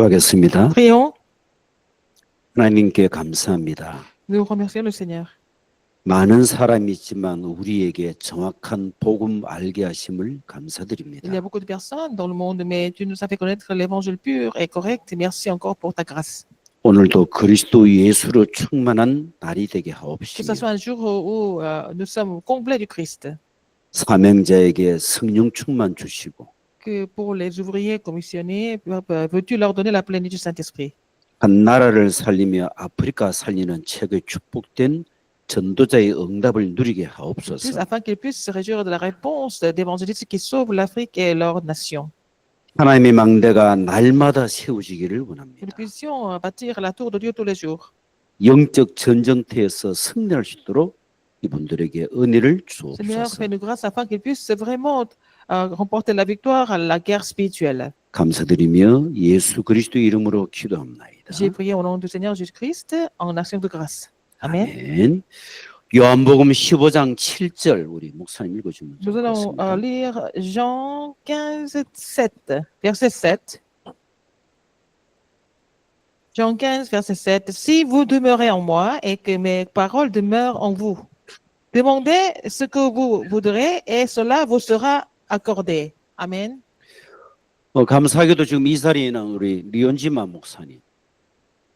기도하겠습니다. Prions, 하나님께 감사합니다. nous remercions le Seigneur. 많은 사람이 있지만 우리에게 정확한 복음 알게 하심을 Il y a 감사드립니다. beaucoup de personnes dans le monde, mais tu nous as fait connaître l'évangile pur et correct. Merci encore pour ta grâce. 오늘도 그리스도 예수로 충만한 날이 되게 Que ça 하옵시며 soit un jour où nous sommes complets du Christ. 사명자에게 성령 충만 주시고 Que pour les ouvriers commissionnés, veux-tu leur donner la plénitude du Saint-Esprit. 한 나라를 살리며 아프리카 살리는 책의 축복된 전도자의 응답을 누리게 Plus 하옵소서. afin qu'ils puissent se réjouir de la réponse d'évangélistes qui sauvent l'Afrique et leur nation. 하나님의 망대가 날마다 세워지기를 Que nous 원합니다. puissions bâtir la tour de Dieu tous les jours. 영적 전쟁터에서 승리할 수 있도록 이분들에게 은혜를 Seigneur, 주옵소서. fais-nous grâce afin qu'ils puissent vraiment remporter la victoire à la guerre spirituelle. 감사드리며 예수 그리스도 이름으로 기도합니다. J'ai prié au nom du Seigneur Jésus-Christ en action de grâce. Amen. 아멘. 요한복음 15장 7절 우리 목사님 읽어주면 Nous allons 좋겠습니다. lire Jean 15, 7, verset 7. Jean 15, verset 7. Si vous demeurez en moi et que mes paroles demeurent en vous, demandez ce que vous voudrez et cela vous sera accordé. Amen. 감사하게도 지금 이 자리에는 우리 리온지마 목사님,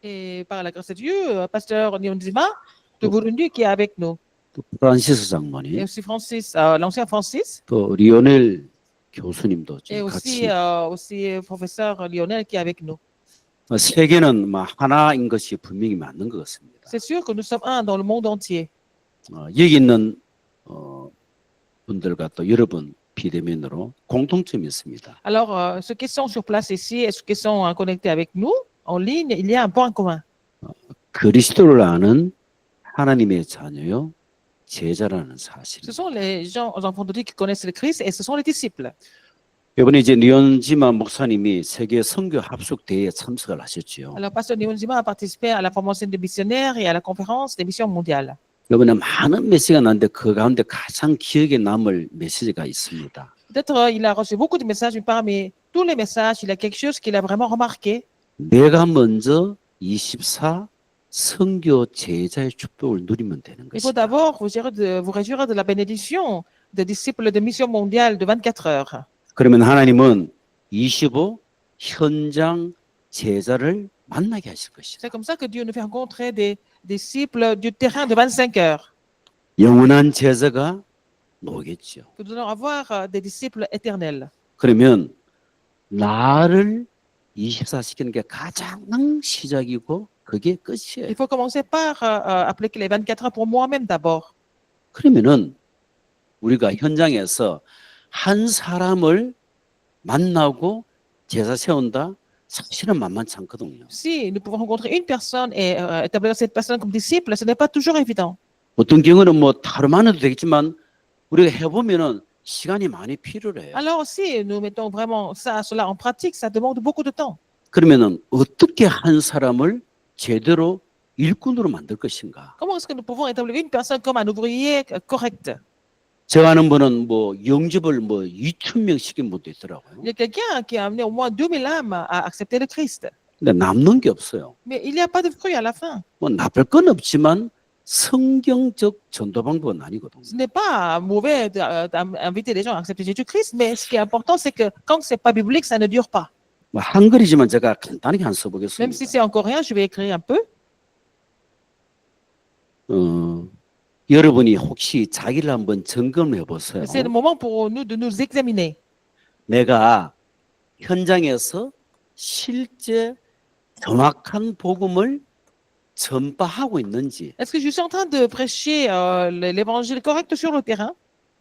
Et par la grâce de Dieu, pasteur Nyonzima de Burundi qui est avec nous. 또 프란시스 Et 장모님, aussi Francis, l'ancien Francis. 또 리오넬 교수님도 Et 지금 aussi, 같이 aussi professeur Lionel qui est avec nous. 세계는 하나인 것이 분명히 맞는 것 같습니다. C'est sûr que nous sommes un dans le monde entier. 여기 있는 분들과 또 여러분 비대면으로 공통점이 있습니다. Alors, ceux qui sont sur place ici et ceux qui sont connectés avec nous en ligne, il y a un point commun. 그리스도를 아는 하나님의 자녀요 제자라는 사실. Ce sont les gens, les enfants de Dieu qui connaissent le Christ et ce sont les disciples. 이번에 이제 리온지마 목사님이 세계 선교 합숙 대회에 참석을 하셨지요. Alors, pasteur Nyonzima a participé à la promotion des missionnaires et à la conférence des missions mondiales. 이번에 많은 메시지가 났는데 그 가운데 가장 기억에 남을 메시지가 있습니다. Peut-être il a reçu beaucoup de messages, mais parmi tous les messages, il y a quelque chose qu'il a vraiment remarqué. 내가 먼저 24 선교 제자의 축복을 누리면 되는 Il faut 것이다. d'abord vous réjouir de la bénédiction des disciples de mission mondiale de 24 heures. 그러면 하나님은 25 현장 제자를 만나게 하실 것이다. C'est comme ça que Dieu nous fait rencontrer des disciples du terrain de 25 heures. 영원한 제자가 오겠죠. Que nous allons avoir des disciples éternels. 그러면 나를 24 시키는 게 가장 시작이고 그게 끝이에요. Il faut commencer par appliquer les 24 heures pour moi-même d'abord. 그러면은 우리가 현장에서 한 사람을 만나고 제사 세운다? 사실은 만만치 않거든요. Si nous pouvons rencontrer une personne et établir cette personne comme disciple, ce n'est pas toujours évident. 어떤 경우는 다루만 해도 되겠지만 우리가 해보면은 시간이 많이 필요해요. Alors si nous mettons vraiment cela en pratique, ça demande beaucoup de temps. 그러면은 어떻게 한 사람을 제대로 일꾼으로 만들 것인가? Comment est-ce que nous pouvons établir une personne comme un ouvrier correct? 제가 아는 분은 영접을 2,000명 시킨 분도 있더라고요. Il y a quelqu'un qui a amené au moins 2000 âmes à accepter le Christ. 근데 남는 게 없어요. Mais il n'y a pas de fruit à la fin. 나쁠 건 없지만 성경적 전도 방법은 아니거든요. Ce n'est pas mauvais d'inviter les gens à accepter Jésus-Christ, mais ce qui est important, c'est que quand ce n'est pas biblique, ça ne dure pas. 한글이지만 제가 간단하게 한 Même 써보겠습니다. si c'est en coréen, je vais écrire un peu. 여러분이 혹시 자기를 한번 점검해 보세요. C'est le moment pour nous de nous examiner. 내가 현장에서 실제 정확한 복음을 전파하고 있는지, Est-ce que je suis en train de prêcher l'évangile correct sur le terrain?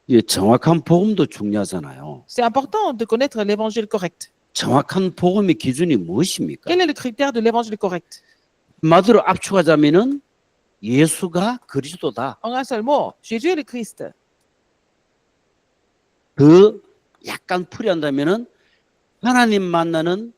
이 정확한 복음도 중요하잖아요. C'est important de connaître l'évangile correct. 정확한 복음의 기준이 무엇입니까? Quel est le critère de l'évangile correct? 한마디로 압축하자면은 예수가 그리스도다. En un seul mot, Jésus est le Christ. 그 약간 풀이한다면은 하나님 만나는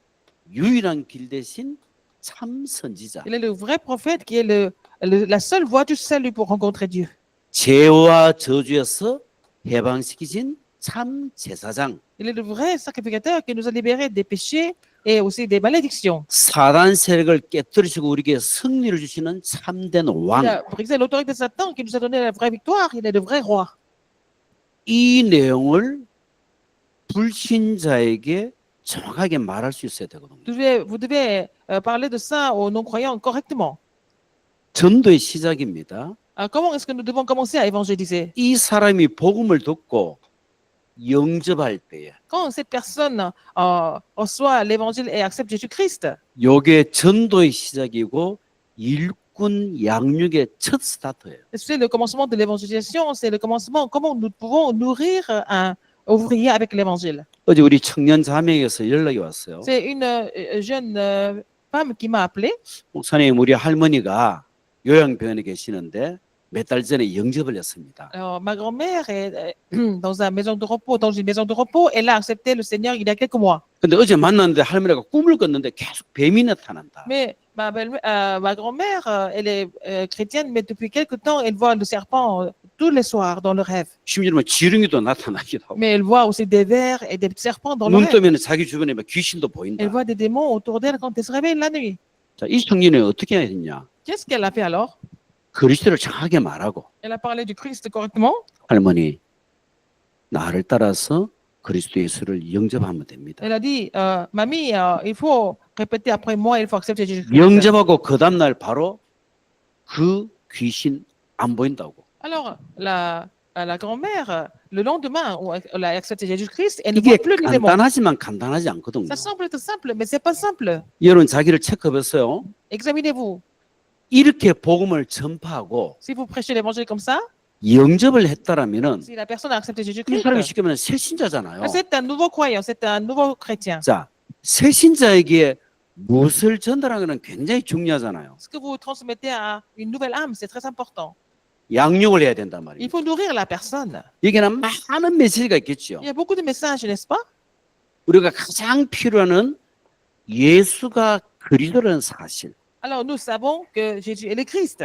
유일한 길 대신 참 선지자. Il est le vrai prophète qui est la seule voie du salut pour rencontrer Dieu. 죄와 저주에서 해방시키신 참 제사장. Il est le vrai sacrificateur qui nous a libérés des péchés et aussi des malédictions. 사단 세력을 깨뜨리시고 우리에게 승리를 주시는 참된 Il 왕. a brisé l'autorité de Satan qui nous a donné la vraie victoire. Il est le vrai roi. 이 내용을 불신자에게 정확하게 말할 수 있어야 되거든요. Vous devez parler de ça aux non-croyants correctement. 전도의 시작입니다. Comment est-ce que nous devons commencer à évangéliser? 이 사람이 복음을 듣고 영접할 때에 Quand cette personne reçoit l'évangile et accepte Jésus-Christ, 요게 전도의 시작이고 일꾼 양육의 첫 스타트예요. c'est le commencement de l'évangélisation, c'est le commencement, comment nous pouvons nourrir un ouvrier avec l'évangile. 어제 우리 청년 자매에서 연락이 왔어요. C'est une jeune femme qui m'a appelé. 목사님, 우리 할머니가 요양병원에 계시는데 몇 달 전에 영접을 했습니다. Alors, ma grand-mère est dans une maison de repos. Elle a accepté le Seigneur il y a quelques mois. 근데 어제 만났는데 할머니가 꿈을 꿨는데 계속 뱀이 나타난다. Mais ma grand-mère, elle est chrétienne, mais depuis quelque temps, elle voit le serpent tous les soirs dans le rêve. 심지어 지렁이도 나타나기도 하고. Mais elle voit aussi des vers et des serpents dans le 눈 rêve. 뜨면 자기 주변에 막 귀신도 보인다. Elle voit des démons autour d'elle quand elle se réveille la nuit. 자, 이 청년이 어떻게 했냐? Qu'est-ce qu'elle a fait alors? 그리스도를 정확하게 말하고 Elle a parlé du Christ correctement. 할머니, 나를 따라서 그리스도 예수를 영접하면 됩니다. Elle a dit, mamie, il faut répéter après moi, il faut accepter Jésus-Christ. 영접하고 그 다음날 바로 그 귀신 안 보인다고. Alors, la grand-mère, le lendemain, où elle a accepté Jésus-Christ, elle ne 이게 voit plus les démons. 간단하지만 간단하지 않거든요. Ça semble être simple, mais c'est pas simple. 여러분 자기를 체크해보세요. Examinez-vous. 이렇게 복음을 전파하고 Si vous prêchez l'évangile comme ça, 영접을 했다라면은 si la personne a accepté 이 Jésus-Christ, 사람이 쉽게 말하면 새신자잖아요. c'est un nouveau croyant, c'est un nouveau chrétien. 자, 새신자에게 무엇을 전달하는 건 굉장히 중요하잖아요. Ce que vous transmettez à une nouvelle âme, c'est très important. 양육을 해야 된단 Il 말이에요. faut nourrir la personne. 여기는 많은 메시지가 있겠죠. Il y a beaucoup de messages, n'est-ce pas? 우리가 가장 필요한 예수가 그리스도라는 사실. Alors, nous savons que Jésus est le Christ.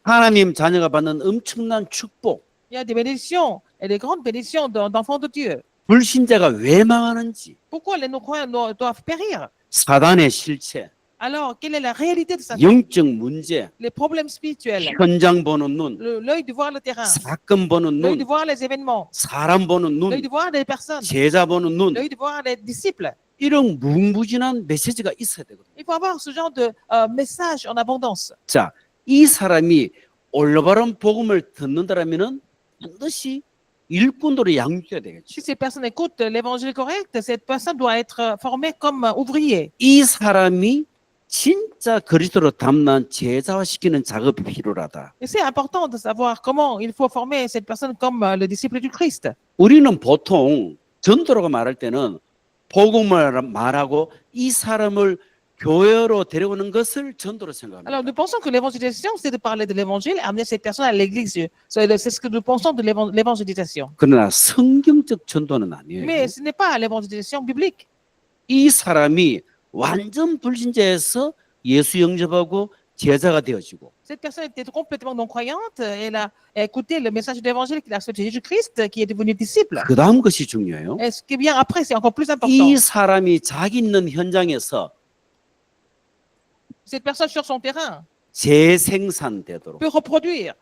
하나님 자녀가 받는 엄청난 축복. Il y a des bénédictions et des grandes bénédictions d'enfants de Dieu. 불신자가 왜 망하는지. Pourquoi les non-croyants doivent périr? 사단의 실체, Alors, quelle est la réalité de ça? 영적 문제, Les problèmes spirituels, 현장 보는 눈, l'œil de voir le terrain, 사건 보는 l'œil de 눈, voir les événements, 사람 보는 l'œil 눈, de voir les personnes, 제자 보는 눈. l'œil de voir les disciples. 이런 무궁무진한 메시지가 있어야 되거든요. Il faut avoir ce genre de message en abondance. 자, 이 사람이 올바른 복음을 듣는다라면은 반드시 일꾼으로 양육해야 되겠죠. Si ces personnes écoutent l'évangile correct, cette personne doit être formée comme ouvrier. 이 사람이 진짜 그리스도로 담난 제자화시키는 작업이 필요하다. Et c'est important de savoir comment il faut former cette personne comme le disciple du Christ. 우리는 보통 전도라고 말할 때는 복음을 말하고 이 사람을 교회로 데려오는 것을 전도로 생각합니다. Alors, nous pensons que l'évangélisation, c'est de parler de l'évangile, amener cette personne à l'église. C'est ce que nous pensons de l'évangélisation. 그러나 성경적 전도는 아니에요. Mais ce n'est pas l'évangélisation biblique. 이 사람이 완전 불신자에서 예수 영접하고 제자가 되어지고 Cette personne était complètement non-croyante. Elle a écouté le message de l'évangile qu'il a accepté Jésus-Christ, qui est devenu disciple. 그 다음 것이 중요해요. Et ce qui vient après, c'est encore plus important. 이 사람이 자기 있는 현장에서 Cette personne sur son terrain 재생산되도록 peut reproduire,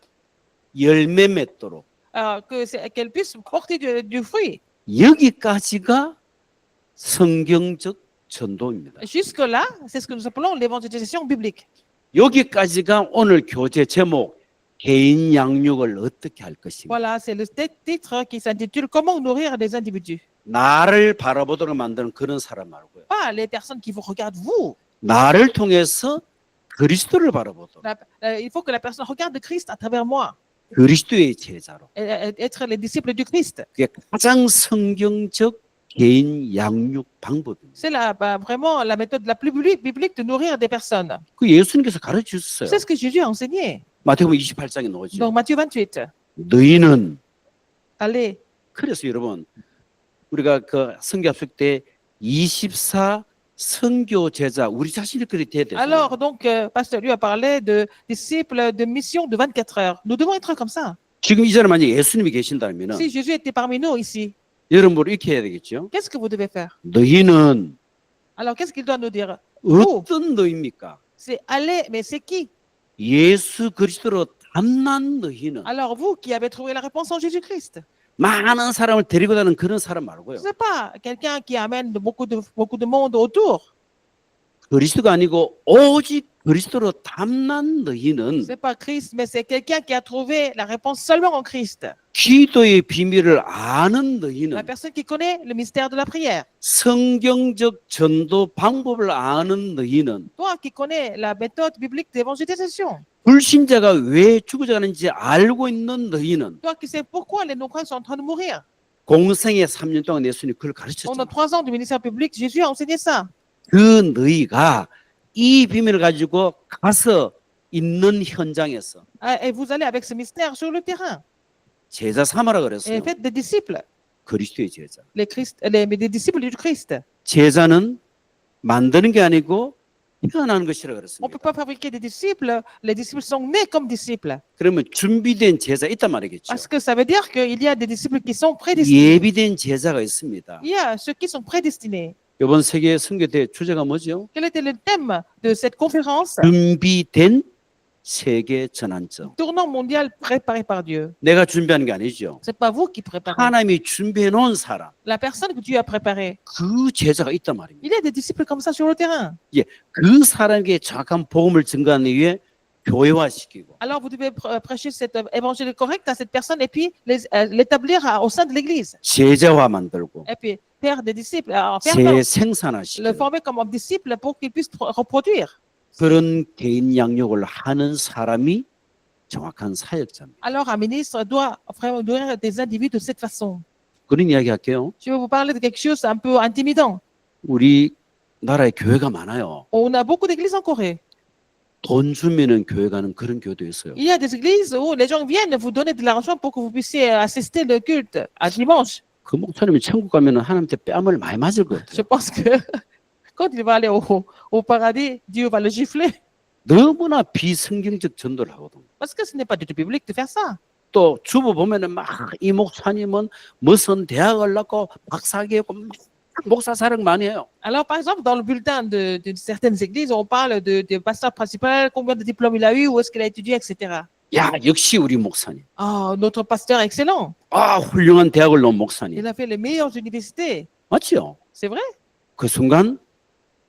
열매 맺도록 qu'elle puisse porter du fruit. 여기까지가 성경적 전도입니다. Jusque-là, c'est ce que nous appelons l'évangélisation biblique. 여기까지가 오늘 교재 제목 개인 양육을 어떻게 할 것인가. Voilà, c'est le titre qui s'intitule Comment nourrir des individus. 나를 바라보도록 만드는 그런 사람 말고요. Pas les personnes qui vous regardent vous. 나를 통해서 그리스도를 바라보도록 Il faut que la personne regarde Christ à travers moi. 그리스도의 제자로. Être les disciples du Christ. 그게 가장 성경적 개인 양육 방법입니다. C'est vraiment la méthode la plus biblique de nourrir des personnes. 그 예수님께서 가르쳐 주셨어요. C'est ce que Jésus a enseigné. 마태복음 28장에 나오죠. Dans Matthieu 28. 너희는 Allez. 그래서 여러분 우리가 그 선교합숙 때 24 선교 제자 우리 자신이 그렇게 돼야 돼요. Alors, donc, Pasteur lui a parlé de disciples de mission de 24 heures. Nous devons être comme ça. 지금 이 자리에 만약 예수님이 계신다면 Si Jésus était parmi nous ici, 여러분 이렇게 해야 되겠죠. qu'est-ce que vous devez faire? 너희는 Alors, qu'est-ce qu'il doit nous dire? Vous, 어떤 너희입니까? c'est aller, mais c'est qui? 예수 그리스도로 담난 너희는 Alors, vous qui avez trouvé la réponse en Jésus-Christ. 많은 사람을 데리고 다니는 그런 사람 말고요. Ce n'est pas quelqu'un qui amène beaucoup de monde autour. 그리스도가 아니고 오직 그리스도로 담난 Ce 너희는 n'est pas Christ, mais c'est quelqu'un qui a trouvé la réponse seulement en Christ. 기도의 비밀을 아는 La 너희는 personne qui connaît le mystère de la prière. 성경적 전도 방법을 아는 너희는 Toi qui connais la méthode biblique d'évangélisation. 불신자가 왜 죽어가는지 알고 있는 너희는 Toi qui sais pourquoi les non-croyants sont en train de mourir. 공생의 3년 동안 예수님이 그걸 Pendant 가르쳤잖아. 3 ans du ministère public, Jésus a enseigné ça. 그 너희가 이 비밀을 가지고 가서 있는 현장에서 Et vous allez avec ce mystère sur le terrain. 제자 삼아라 Et 그랬어요. faites des disciples. 그리스도의 제자. Des disciples du Christ. 제자는 만드는 게 아니고 태어나는 것이라 On ne 그랬습니다. peut pas fabriquer des disciples. Les disciples sont nés comme disciples. 그러면 준비된 제자 있단 말이겠죠. Parce que ça veut dire qu'il y a des disciples qui sont prédestinés. 예비된 제자가 있습니다. Il y a ceux qui sont prédestinés. 이번 세계 선교대 주제가 뭐죠? Quel était le thème de cette conférence? 준비된 세계 전환점. Tournant mondial préparé par Dieu. 내가 준비하는 게 아니죠. Ce n'est pas vous qui préparez. 하나님이 준비해 놓은 사람, La personne que Dieu a préparée. 그 제자가 있단 말입니다. Il y a des disciples comme ça sur le terrain. 그 사람에게 정확한 복음을 증거하기 위해 교회화시키고 Alors vous devez prêcher cet évangile correct à cette personne et puis l'établir au sein de l'église. 제자화 만들고 Et puis faire des disciples, faire le 재생산화시키고 former comme disciple pour qu'il puisse reproduire. 그런 개인 양육을 하는 사람이 정확한 사역자입니다. Alors un ministre doit vraiment nourrir des individus de cette façon. 그런 이야기 할게요. Je vais vous parler de quelque chose un peu intimidant. 우리 나라에 교회가 많아요. On a beaucoup d'églises en Corée. 돈 주면은 교회 가는 그런 교회도 있어요. Il y a des églises où les gens viennent vous donner de l'argent pour que vous puissiez assister le culte à dimanche. 그 목사님이 천국 가면은 하나님한테 뺨을 많이 맞을 것 Je 같아요. pense que quand il va aller au paradis, Dieu va le gifler. 너무나 비성경적 전도를 하거든. Parce que ce n'est pas du tout biblique de faire ça. 또 주보 보면은 막 이 목사님은 무슨 대학을 나고 박사학위했고 막 목사 사력 많이 해요. Alors, par exemple, dans le bulletin de certaines églises, on parle de pasteur principal, combien de diplômes il a eu, où est-ce qu'il a étudié, etc. 야, 역시 우리 목사님. Ah, notre pasteur est excellent. 아, 훌륭한 대학을 나온 목사님. Il a fait les meilleures universités. 맞죠? C'est vrai. 그 순간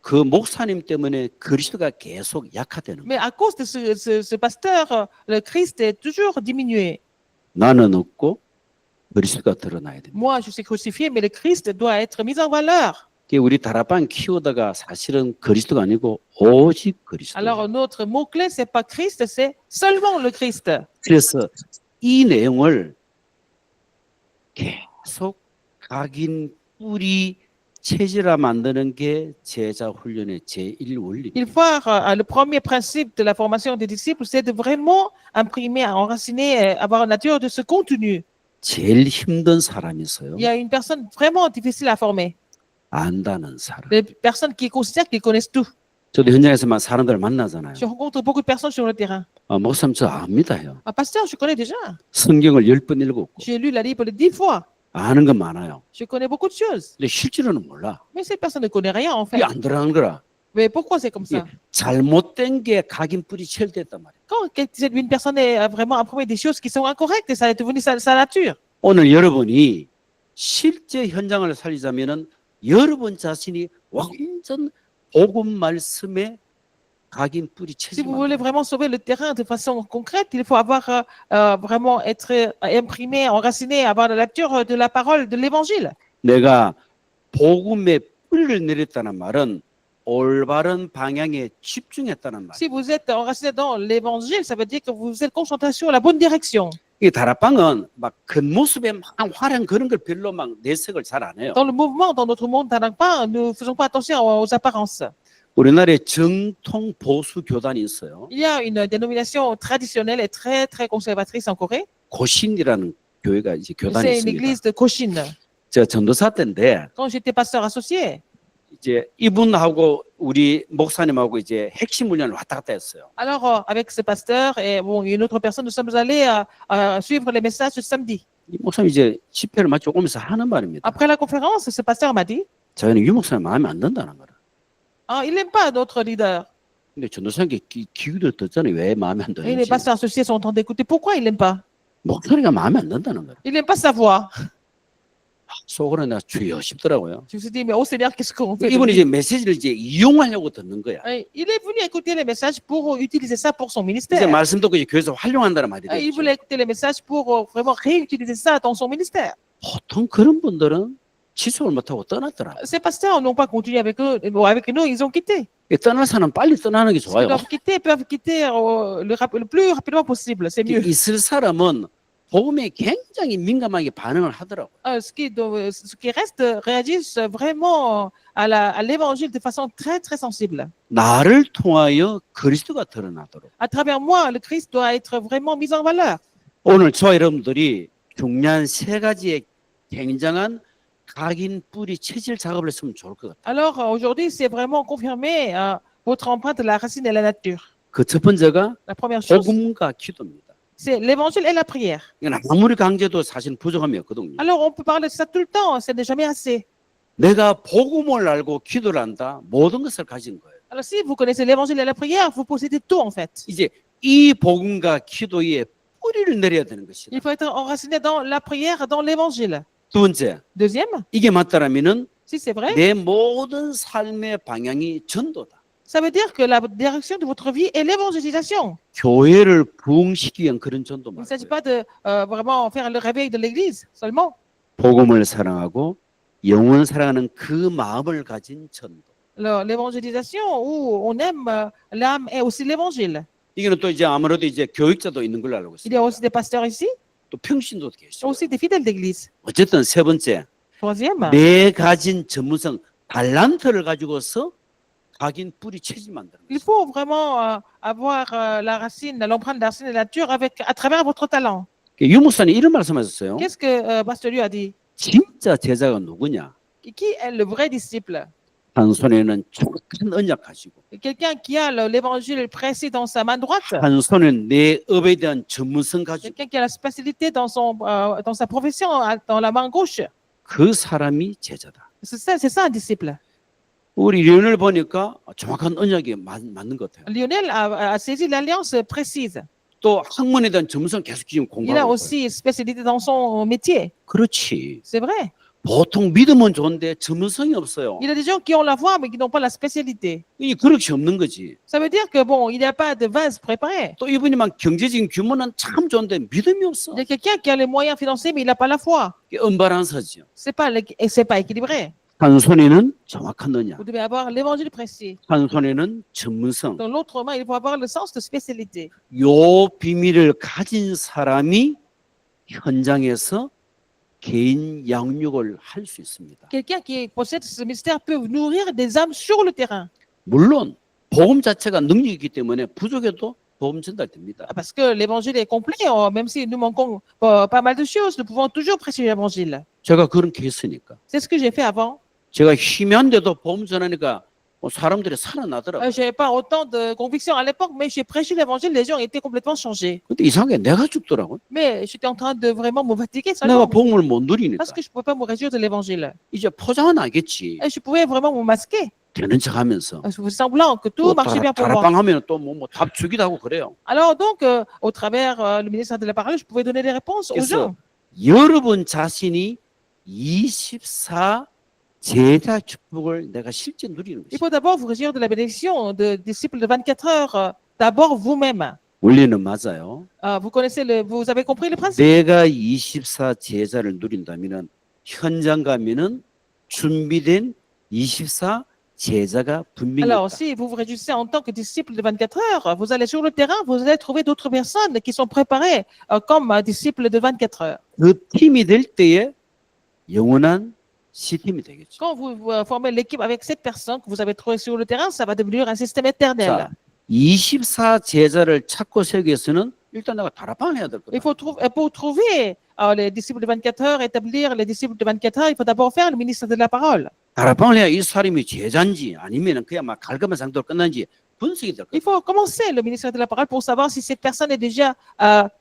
그 목사님 때문에 그리스도가 계속 약화되는 거예요. Mais à cause de ce pasteur, le Christ est toujours diminué. 나는 없고 그리스도가 드러나야 됩니다. Moi, je suis crucifié, mais le Christ doit être mis en valeur. 우리 다락방 키우다가 사실은 그리스도가 아니고 오직 그리스도. Alors, notre mot-clé, c'est pas Christ, c'est seulement le Christ. 그래서 이 내용을 계속 각인 뿌리 체질화 만드는 게 제자 훈련의 제1 원리. Il faut le premier principe de la formation des disciples, c'est de vraiment imprimer, enraciner, avoir la nature de ce contenu. 제일 힘든 사람이 있어요. Il y a une personne vraiment difficile à former. 안다는 사람. Des personnes qui considèrent qu'ils connaissent tout. 저도 현장에서만 사람들 만나잖아요. Je rencontre beaucoup de personnes sur le terrain. 목사님 저 압니다요. Un pasteur, je connais déjà. 성경을 10번 읽었고 J'ai lu la Bible 10 fois. 아는 건 많아요. Je connais beaucoup de choses. 근데 실제로는 몰라. Mais cette personne ne connaît rien, en fait. 이게 안 들어가는 거라. Mais pourquoi c'est comme ça? 잘못된 게 각인 뿌리 체질됐단 말이에요. Quand une personne est vraiment imprimée des choses qui sont incorrectes, et ça est devenu sa nature. 오늘 여러분이 실제 현장을 살리자면은 여러분 자신이 완전 복음 말씀에 각인 뿌리 Si 체질. vous voulez vraiment sauver le terrain de façon concrète, il faut avoir vraiment être imprimé, enraciné, avoir la lecture de la parole de l'évangile. 내가 복음에 뿌리를 내렸다는 말은 올바른 방향에 집중했다는 말. Si vous êtes enraciné dans l'évangile, ça veut dire que vous êtes concentré sur la bonne direction. 이 다락방은 막 겉모습에 막 화려한 그런 걸 별로 막 내색을 잘 안 해요. Dans le mouvement, dans notre monde, nous ne faisons pas attention aux apparences. 우리나라에 정통 보수 교단이 있어요. Il y a une dénomination traditionnelle et très, très conservatrice en Corée. 고신이라는 교회가 이제 교단이 C'est une 있습니다. église de Koshin. 제가 전도사 때인데 Quand j'étais pasteur associé, 이제 이분하고 우리 목사님하고 이제 핵심 훈련을 왔다 갔다 했어요. alors avec ce pasteur et bon, une autre personne, nous sommes allés suivre les messages ce samedi. 이 목사님 이제 집회를 마치고 오면서 하는 말입니다. Après la conférence, ce pasteur m'a dit, 저희는 유 목사님 마음에 안 든다는 거라. Ah, il n'aime pas notre leader. 근데 전도사님께 귀를 듣잖아요. 왜 마음에 안 Et les 드는지. pasteurs associés sont en train d'écouter. Pourquoi il n'aime pas? 목소리가 마음에 안 든다는 거예요. Il n'aime pas sa voix. 속으로 내가 주여 싶더라고요. Je me suis dit, mais oh Seigneur, qu'est-ce qu'on fait de 이분이 lui? 이제 메시지를 이제 이용하려고 듣는 거야. Et il est venu écouter les messages pour utiliser ça pour son 이제 ministère. 말씀 듣고 이제 교회에서 활용한다는 말이 Et il 되죠. voulait écouter les messages pour vraiment réutiliser ça dans son ministère. 보통 그런 분들은 지속을 못하고 떠났더라. Ces pasteurs n'ont pas continué avec eux, avec nous, ils ont quitté. 떠날 사람 빨리 떠나는 게 S'ils 좋아요. doivent quitter, peuvent quitter le plus rapidement possible, c'est mieux. 있을 사람은 복음에 굉장히 민감하게 반응을 하더라고요. Ce qui reste réagissent vraiment à l'évangile de façon très, très sensible. 나를 통하여 그리스도가 드러나도록. À travers moi, le Christ doit être vraiment mis en valeur. 오늘 저와 여러분들이 중요한 세 가지의 굉장한 각인 뿌리 체질 작업을 했으면 좋을 것 같아요. Alors aujourd'hui, c'est vraiment confirmer votre empreinte de la racine et la nature. 그 첫 번째가 La première chose, 복음과 기도입니다. c'est l'évangile et la prière. 그러니까 아무리 강제도 사실 부족함이 없거든요. Alors on peut parler de ça tout le temps, ce n'est jamais assez. 내가 복음을 알고 기도를 한다, 모든 것을 가진 거예요. Alors si vous connaissez l'évangile et la prière, vous possédez tout en fait. 이제 이 복음과 기도에 뿌리를 내려야 되는 것이다. Il faut être enraciné dans la prière, dans l'évangile. 두 번째, Deuxième, 이게 맞다라면은 si c'est vrai, 내 모든 삶의 방향이 전도다. ça veut dire que la direction de votre vie est l'évangélisation. 교회를 부흥시키기 위한 그런 전도 Il ne s'agit 말고요. pas de vraiment faire le réveil de l'Église seulement. 복음을 사랑하고 영혼 사랑하는 그 마음을 가진 전도. L'évangélisation où on aime l'âme et aussi l'évangile. 이게는 또 이제 아무래도 이제 교육자도 있는 걸로 알고 Il y a 있습니다. aussi des pasteurs ici, 또 평신도 계시고. aussi des fidèles d'église. 어쨌든 세 번째, Troisième, 내 가진 전문성 달란트를 가지고서 각인 뿌리 체질 만드는 il 거죠. faut vraiment avoir la racine, l'empreinte de la racine et de la nature à travers votre talent. 유목사님 이런 말씀하셨어요. Qu'est-ce que Pasteur Liu a dit? 진짜 제자가 누구냐? Qui est le vrai disciple? 한 손에는 촉한 언약 가지고 Quelqu'un qui a l'évangile précis dans sa main droite, 한 손에는 내 업에 대한 전문성 가지고 quelqu'un qui a la spécialité dans sa profession, dans la main gauche. 그 사람이 제자다. C'est ça un disciple. 우리 리온을 보니까 정확한 언약이 맞는 것 같아요. Lionel a saisi l'alliance précise. 또 학문에 대한 전문성 계속 지금 Il a 공부하고 있어요. aussi spécialité dans son métier. 그렇지. C'est vrai. 보통 믿음은 좋은데 전문성이 없어요. Il y a des gens qui ont la foi mais qui n'ont pas la spécialité. 이게 그릇이 없는 거지. Ça veut dire que bon, il n'y a pas de vase préparé. 또 이분이만 경제적인 규모는 참 좋은데 믿음이 없어. Il y a quelqu'un qui a les moyens financiers mais il n'a pas la foi. 이게 언바란서죠. C'est pas équilibré. 한 손에는 정확한 언약, Vous devez avoir l'évangile précis. 한 손에는 전문성. Dans l'autre main, il faut avoir le sens de spécialité. 요 비밀을 가진 사람이 현장에서 개인 양육을 할 수 있습니다. Quelqu'un qui possède ce mystère peut nourrir des âmes sur le terrain. 물론 복음 자체가 능력이기 때문에 부족해도 복음 전달됩니다. Parce que l'évangile est complet, même si nous manquons pas mal de choses, nous pouvons toujours prêcher l'évangile. 제가 그렇게 했으니까. C'est ce que j'ai fait avant. 제가 희미한데도 복음 전하니까 사람들이 살아나더라고요. Je n'avais pas autant de conviction à l'époque, mais j'ai prêché l'évangile, les gens étaient complètement changés. 근데 이상하게 내가 죽더라고요. Mais j'étais en train de vraiment me fatiguer 내가 seulement 복음을 못 누리니까. parce que je ne pouvais pas me réjouir de l'évangile. 이제 포장은 알겠지. Et je pouvais vraiment me masquer, 되는 척하면서. semblant que tout marchait bien pour moi. 다락방하면 또 뭐 답 주기도 하고 그래요. Alors donc, au travers le ministère de la parole, je pouvais donner des réponses aux gens. 그래서 여러분 자신이 24 제자 축복을 내가 실제 누리는 Il 것이. faut d'abord vous réjouir de la bénédiction de disciples de 24 heures, d'abord vous-même. 원리는 맞아요. Vous avez compris le principe. 내가 24 제자를 누린다면은 현장 가면은 준비된 24 제자가 분명히 Alors, 있다. si vous vous réjouissez en tant que disciple de 24 heures, vous allez sur le terrain, vous allez trouver d'autres personnes qui sont préparées comme disciples de 24 heures. 그 팀이 될 때에 영원한 시팀이 되겠죠. Quand vous formez l'équipe avec cette personne que vous avez trouvée sur le terrain, ça va devenir un système éternel. 자, 24 제자를 찾고 세우기 위해서는 일단 내가 다락방을 해야 될 거다. Il faut pour trouver les disciples de 24 heures, établir les disciples de 24 heures, il faut d'abord faire le ministère de la parole. 다락방을 해야 이 사람이 제자인지 아니면 그냥 막 갈가면 상도로 끝난지 분석이 될 거다. Il faut commencer le ministère de la parole pour savoir si cette personne est déjà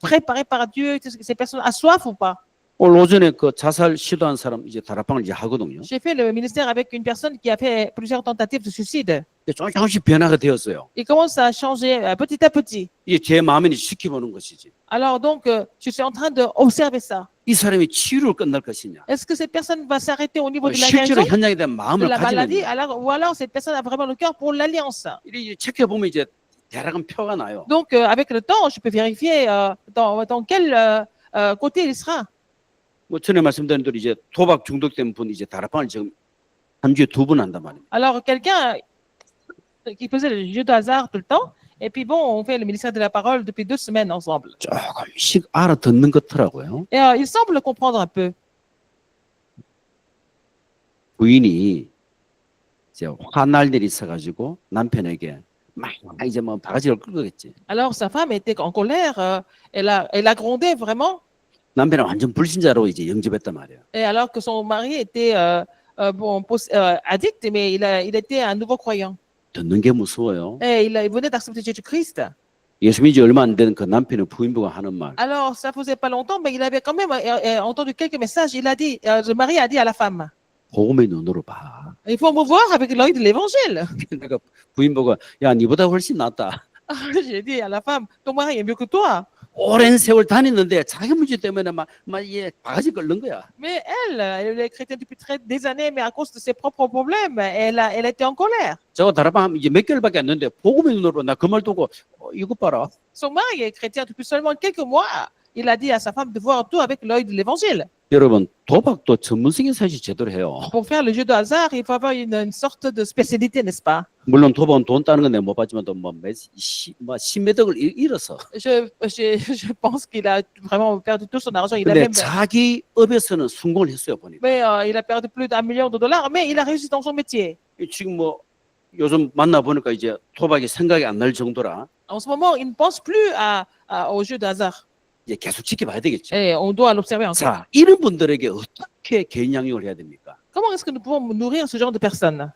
préparée par Dieu, si cette personne a soif ou pas. 오늘 오전에 그 자살 시도한 사람 이제 다락방을 이제 하거든요. J'ai fait le ministère avec une personne qui a fait plusieurs tentatives de suicide. 조금씩 변화가 되었어요. Il commence à changer petit à petit. 이게 제 마음에 지켜보는 것이지. Alors donc, je suis en train d'observer ça. 이 사람이 치유를 끝날 것이냐. Est-ce que cette personne va s'arrêter au niveau de la 실제로 guérison 현장에 대한 de 마음을 la maladie, 가지는 ou alors cette personne a vraiment le cœur pour l'alliance. 이렇게 체크해보면 이제 대략은 표가 나요. Donc, avec le temps, je peux vérifier dans quel côté il sera. 뭐 전에 말씀드린 대로 이제 도박 중독된 분 이제 다락방을 지금 한 주에 2번 한단 말입니다. Alors, quelqu'un qui faisait le jeu de hasard tout le temps, et puis bon, on fait le ministère de la parole depuis 2 semaines ensemble. 조금씩 알아듣는 것 같더라고요. Et il semble comprendre un peu. 부인이 이제 화날 일이 있어가지고 남편에게 막 이제 뭐 바가지를 끌거겠지. Alors, sa femme était en colère, elle a grondé vraiment, 남편은 완전 불신자로 이제 영접했단 말이에요. et alors que son mari était addict, mais il était un nouveau croyant. 듣는 게 무서워요. Et il venait d'accepter Jésus-Christ. 예수 믿은 지 얼마 안 된 그 남편의 부인부가 하는 말. Alors, ça faisait pas longtemps, mais il avait quand même entendu quelques messages. Il a dit, le mari a dit à la femme, 복음의 눈으로 봐. il faut me voir avec l'œil de l'évangile. 내가 부인부가 야 니보다 훨씬 낫다. J'ai dit à la femme, ton mari est mieux que toi. 오랜 세월 다녔는데 자기 문제 때문에 막 이게 바가지 끓는 거야. Mais elle est chrétienne depuis des années, mais à cause de ses propres problèmes, elle était en colère. 저거 다락방 이제 몇 개월밖에 안 됐는데 복음의 눈으로 나 그 말 두고 이것 봐라. Son mari est chrétien depuis seulement quelques mois. Il a dit à sa femme de voir tout avec l'œil de l'évangile. 여러분 도박도 전문성이 사실 제대로 해요. Pour faire le jeu de hasard, il faut avoir une sorte de spécialité, n'est-ce pas? 물론 도박은 돈 따는 건 내가 못 봤지만 또뭐 십매덕을 잃어서. Je pense qu'il a vraiment perdu tout son argent. Il a 근데 même, 자기 업에서는 성공을 했어요 보니까. mais il a perdu plus d'1 million de dollars, mais il a réussi dans son métier. 지금 뭐 요즘 만나 보니까 이제 도박이 생각이 안 날 정도라 En ce moment, il ne pense plus au jeu de hasard. 이제 계속 지켜봐야 되겠죠. Et on doit l'observer encore. 자, 이런 분들에게 어떻게 개인 양육을 해야 됩니까? Comment est-ce que nous pouvons nourrir ce genre de personnes?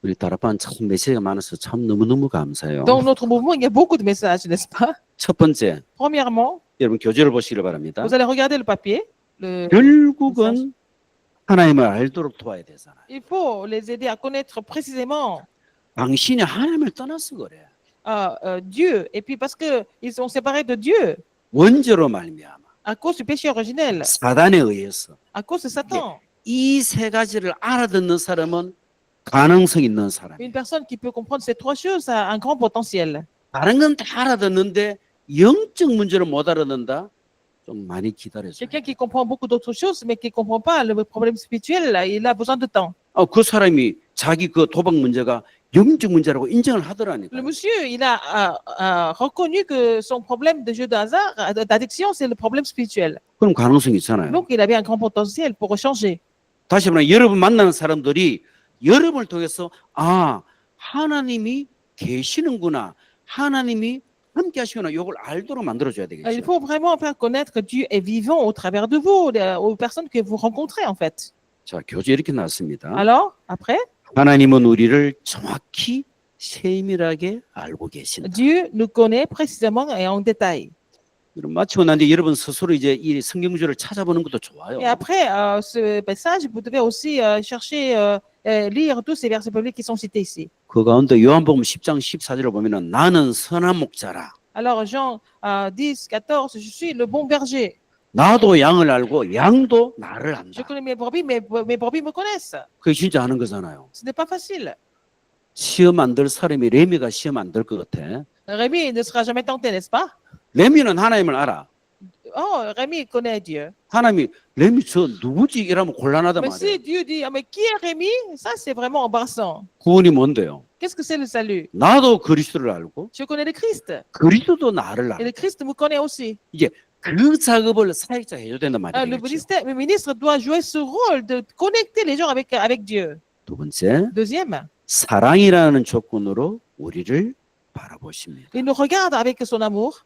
우리 다락방 참 메시지가 많아서 참 너무너무 감사해요. Dans notre mouvement, il y a beaucoup de messages, n'est-ce pas? 첫 번째, Premièrement, 여러분 교재를 보시길 바랍니다. vous allez regarder le papier. Le- 결국은 하나님을 알도록 도와야 되잖아요. Il faut les aider à connaître précisément 당신이 하나님을 떠나서 그래. Dieu. Et puis parce qu'ils sont séparés de Dieu 원죄로 말미암아 à cause du péché originel, 사단에 의해서 à cause de Satan. 이 세 가지를 알아듣는 사람은 가능성 있는 사람. Une personne qui peut comprendre ces 3 choses a un grand potentiel. 다른 건 다 알아듣는데 영적 문제를 못 알아듣는다. 좀 많이 기다려줘요. Quelqu'un qui comprend beaucoup d'autres choses, mais qui ne comprend pas le problème spirituel, il a besoin de temps. 그 사람이 자기 그 도박 문제가 영적 문제라고 인정을 하더라니까. Le monsieur, il a reconnu que son problème de jeu de hasard, d'addiction, c'est le problème spirituel. 그럼 가능성이 있잖아요. Donc, il avait un grand potentiel pour changer. 다시 말하면 여러분 만나는 사람들이 여러분을 통해서 하나님이 계시는구나. 하나님이 함께 하시구나. 이걸 알도록 만들어줘야 Il 되겠죠. faut vraiment faire connaître que Dieu est vivant au travers de vous, aux personnes que vous rencontrez, en fait. 자, 교재 이렇게 나왔습니다. Alors, après, 하나님은 우리를 정확히 세밀하게 알고 계신다. Dieu nous connaît précisément et en détail. 여러분 마치고 난 뒤에 여러분 스스로 이제 이 성경구절을 찾아보는 것도 좋아요. Et après ce message, vous devez aussi chercher, lire tous ces versets bibliques qui sont cités ici. 그 가운데 요한복음 10장 14절을 보면은 나는 선한 목자라. Alors, Jean 10, 14, je suis le bon berger. 나도 양을 알고 양도 나를 Je 안다. connais mes brebis, mes brebis me connaissent. 그게 진짜 하는 거잖아요. Ce n'est pas facile. 시험 안 들 사람이 레미가 시험 안 들 것 같아. Rémi ne sera jamais tenté, n'est-ce pas? 레미는 하나님을 알아. Oh, Rémi connaît Dieu. 하나님이 레미 저 누구지? 이러면 곤란하단 Mais si 말이에요. Dieu dit, ah, mais qui est Rémi? Ça, c'est vraiment embarrassant. 구원이 뭔데요? Qu'est-ce que c'est le salut? 나도 그리스도를 알고 Je connais le Christ. 그리스도도 나를 Et le 알고 Christ me connaît aussi. 그 작업을 사역자 해줘야 된단 Le 말이에요. le ministre doit jouer ce rôle de connecter les gens avec Dieu. 두 번째, Deuxième, 사랑이라는 조건으로 우리를 바라보십니다. il nous regarde avec son amour.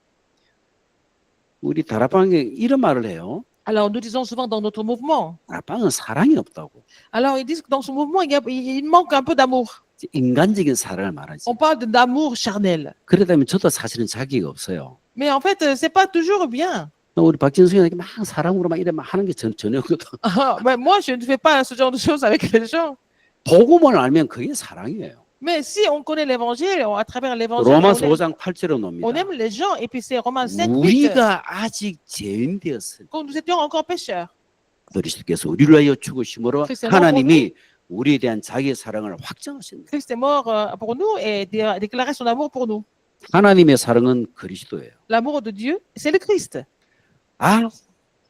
우리 다락방에 이런 말을 해요. Alors, nous disons souvent dans notre mouvement. 다락방은 사랑이 없다고. Alors, ils disent que dans ce mouvement, il manque un peu d'amour. 인간적인 사랑을 말하지. On parle d'amour charnel. 그러다면 저도 사실은 자기가 없어요. Mais en fait, c'est pas toujours bien. 우리 박진숙이 막 사랑으로 막 이래 막 하는 게 전혀 없거든. Mais moi, je ne fais pas ce genre de choses avec les gens. 복음을 알면 그게 사랑이에요. Mais si on connaît l'évangile, à travers l'évangile, 로마서 5장 8절에 on 놉니다. aime les gens. Et puis c'est Romains 7, 8. 우리가 아직 죄인 되었을 때 Quand nous étions encore pécheurs, 그리스도께서 우리를 위하여 죽으심으로 그리스도는 하나님이 우리에 대한 자기의 사랑을 확정하신다. Christ est mort pour nous et a déclaré son amour pour nous. 하나님의 사랑은 그리스도예요. L'amour de Dieu, c'est le Christ.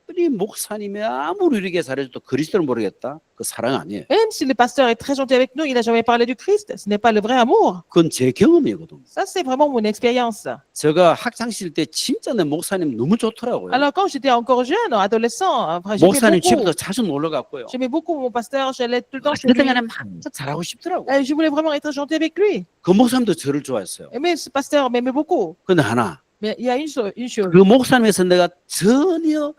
우리 목사님이 아무리 우리에게 잘해줘도 그리스도를 모르겠다? 그 사랑 아니에요. Même si le pasteur est très gentil avec nous, il n'a jamais parlé du Christ. Ce n'est pas le vrai amour. 그건 제 경험이거든요. Ça, c'est vraiment mon expérience. 제가 학창시절 때 진짜 내 목사님 너무 좋더라고요. Alors, quand j'étais encore jeune, adolescent, j'aimais 목사님 집에도 beaucoup, 자주 놀러 갔고요. j'aimais beaucoup mon pasteur. J'allais tout le temps chez lui. 그때 막 잘하고 싶더라고요. Et je voulais vraiment être gentil avec lui. 그 목사님도 저를 좋아했어요. Mais ce pasteur m'aimait beaucoup. 근데 하나, Mais il y a une chose. 그 목사님에서 내가 전혀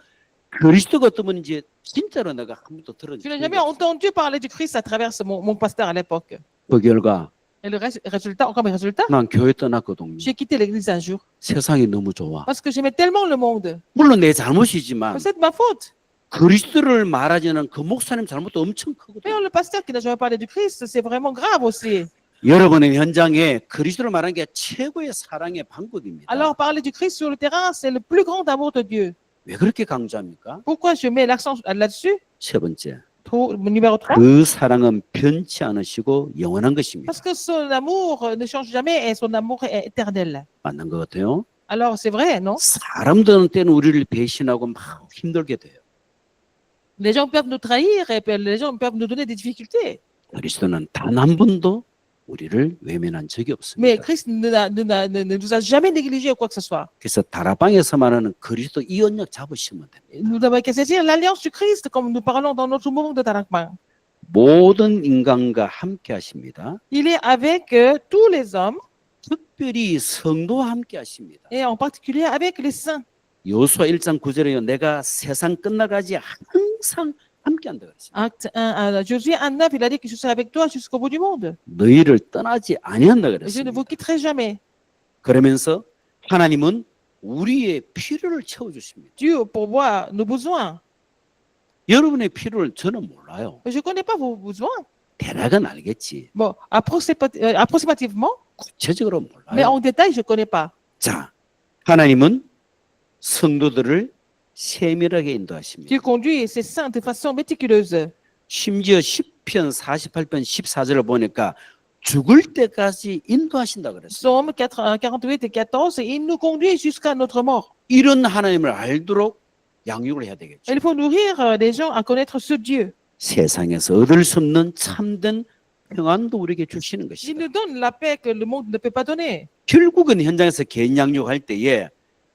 그리스도가 어떤 분인지 진짜로 내가 한 번도 들은 Je n'ai 적이 jamais 없어요. entendu parler du Christ à travers mon pasteur à l'époque. 그 결과 Et le résultat, comme résultat, 난 교회 떠났거든요. j'ai quitté l'église un jour. 세상이 너무 좋아. Parce que j'aimais tellement le monde. 물론 내 잘못이지만 C'est de ma faute. 그리스도를 말하지는 그 목사님 잘못도 엄청 Mais 크거든요. le pasteur qui n'a jamais parlé du Christ, c'est vraiment grave aussi. 여러분의 현장에 그리스도를 말하는 게 최고의 사랑의 방법입니다. Alors, parler du Christ sur le terrain, c'est le plus grand amour de Dieu. 왜 그렇게 강조합니까? Pourquoi je mets l'accent là-dessus? 세 번째, Numéro 3. 그 사랑은 변치 않으시고 영원한 것입니다. Parce que son amour ne change jamais et son amour est éternel. 맞는 것 같아요. Alors, c'est vrai, non? 사람들은 때는 우리를 배신하고 막 힘들게 돼요. Les gens peuvent nous trahir et puis les gens peuvent nous donner des difficultés. 그리스도는 단 한 번도 우리를 외면한 적이 Mais 없습니다. Christ ne nous a jamais négligés ou quoi que ce soit. 그래서 다락방에서 말하는 그리스도 이 언약 잡으시면 됩니다. Nous devons saisir l'alliance du Christ, comme nous parlons dans notre moment de Tarakman. 모든 인간과 함께 하십니다. Il est avec tous les hommes 특별히 성도와 함께 하십니다. et en particulier avec les saints. 여호수아 1장 9절에요. 내가 세상 끝나가지 항상 함께 한다 그랬습니다. Acte 1, Josué 1,9, il a dit que je serai avec toi jusqu'au bout du monde. 너희를 떠나지 아니한다 Je ne 그랬습니다. vous quitterai jamais. 그러면서 하나님은 우리의 필요를 채워 주십니다. Dieu pourvoit nos besoins. 여러분의 필요를 저는 몰라요. Je ne connais pas vos besoins. 대략은 알겠지. Bon, approximativement, 구체적으로 mais 몰라요. en détail, je ne connais pas. 자, 하나님은 성도들을 세밀하게 인도하십니다. Dieu conduit ses saints de façon méticuleuse. 심지어 10편 48편 14절을 보니까 죽을 때까지 인도하신다 그랬어요. Psaume 48 et 14, il nous conduit jusqu'à notre mort. 이런 하나님을 알도록 양육을 해야 되겠죠. Il faut nourrir les gens à connaître ce Dieu. 세상에서 얻을 수 없는 참된 평안도 우리에게 주시는 Il 것이다. nous donne la paix que le monde ne peut pas donner. 결국은 현장에서 개인 양육할 때에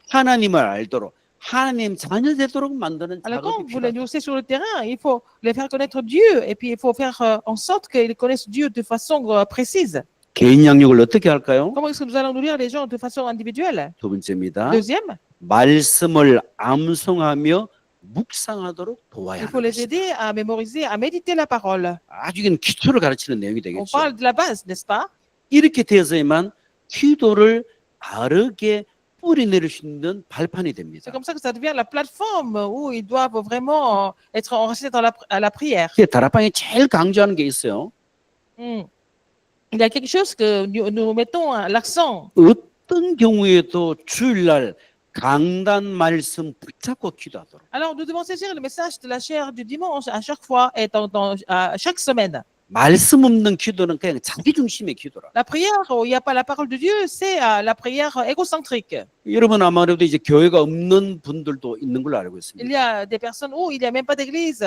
하나님을 알도록 하나님 자녀 되도록 만드는 Alors, quand 작업이 vous les 필요하다. nourrissez sur le terrain, il faut les faire connaître Dieu et puis il faut faire en sorte qu'ils connaissent Dieu de façon précise. 개인 양육을 어떻게 할까요? Comment est-ce que nous allons nourrir les gens de façon individuelle? 두 번째입니다. Deuxième, 말씀을 암송하며 묵상하도록 il 도와야 faut 하는 les 것이다. aider à mémoriser, à méditer la parole. 아주 이건 기초를 가르치는 내용이 On 되겠죠. parle de la base, n'est-ce pas? 이렇게 되어서야만 기도를 바르게 뿌리내릴 수 있는 발판이 됩니다. C'est comme ça que ça devient la plateforme où ils doivent vraiment être enracinés à la prière. 그게 다락방에 제일 강조하는 게 있어요. Il y a quelque chose que nous mettons l'accent. 어떤 경우에도 주일날 강단 말씀 붙잡고 기도하도록. Alors, nous devons saisir le message de la chair du dimanche à chaque fois et à chaque semaine. 말씀 없는 기도는 그냥 자기 중심의 기도라. La prière où il n'y a pas la parole de Dieu, c'est la prière égocentrique. 여러분 아마도 이제 교회가 없는 분들도 있는 걸로 알고 Il 있습니다. y a des personnes où il n'y a même pas d'église.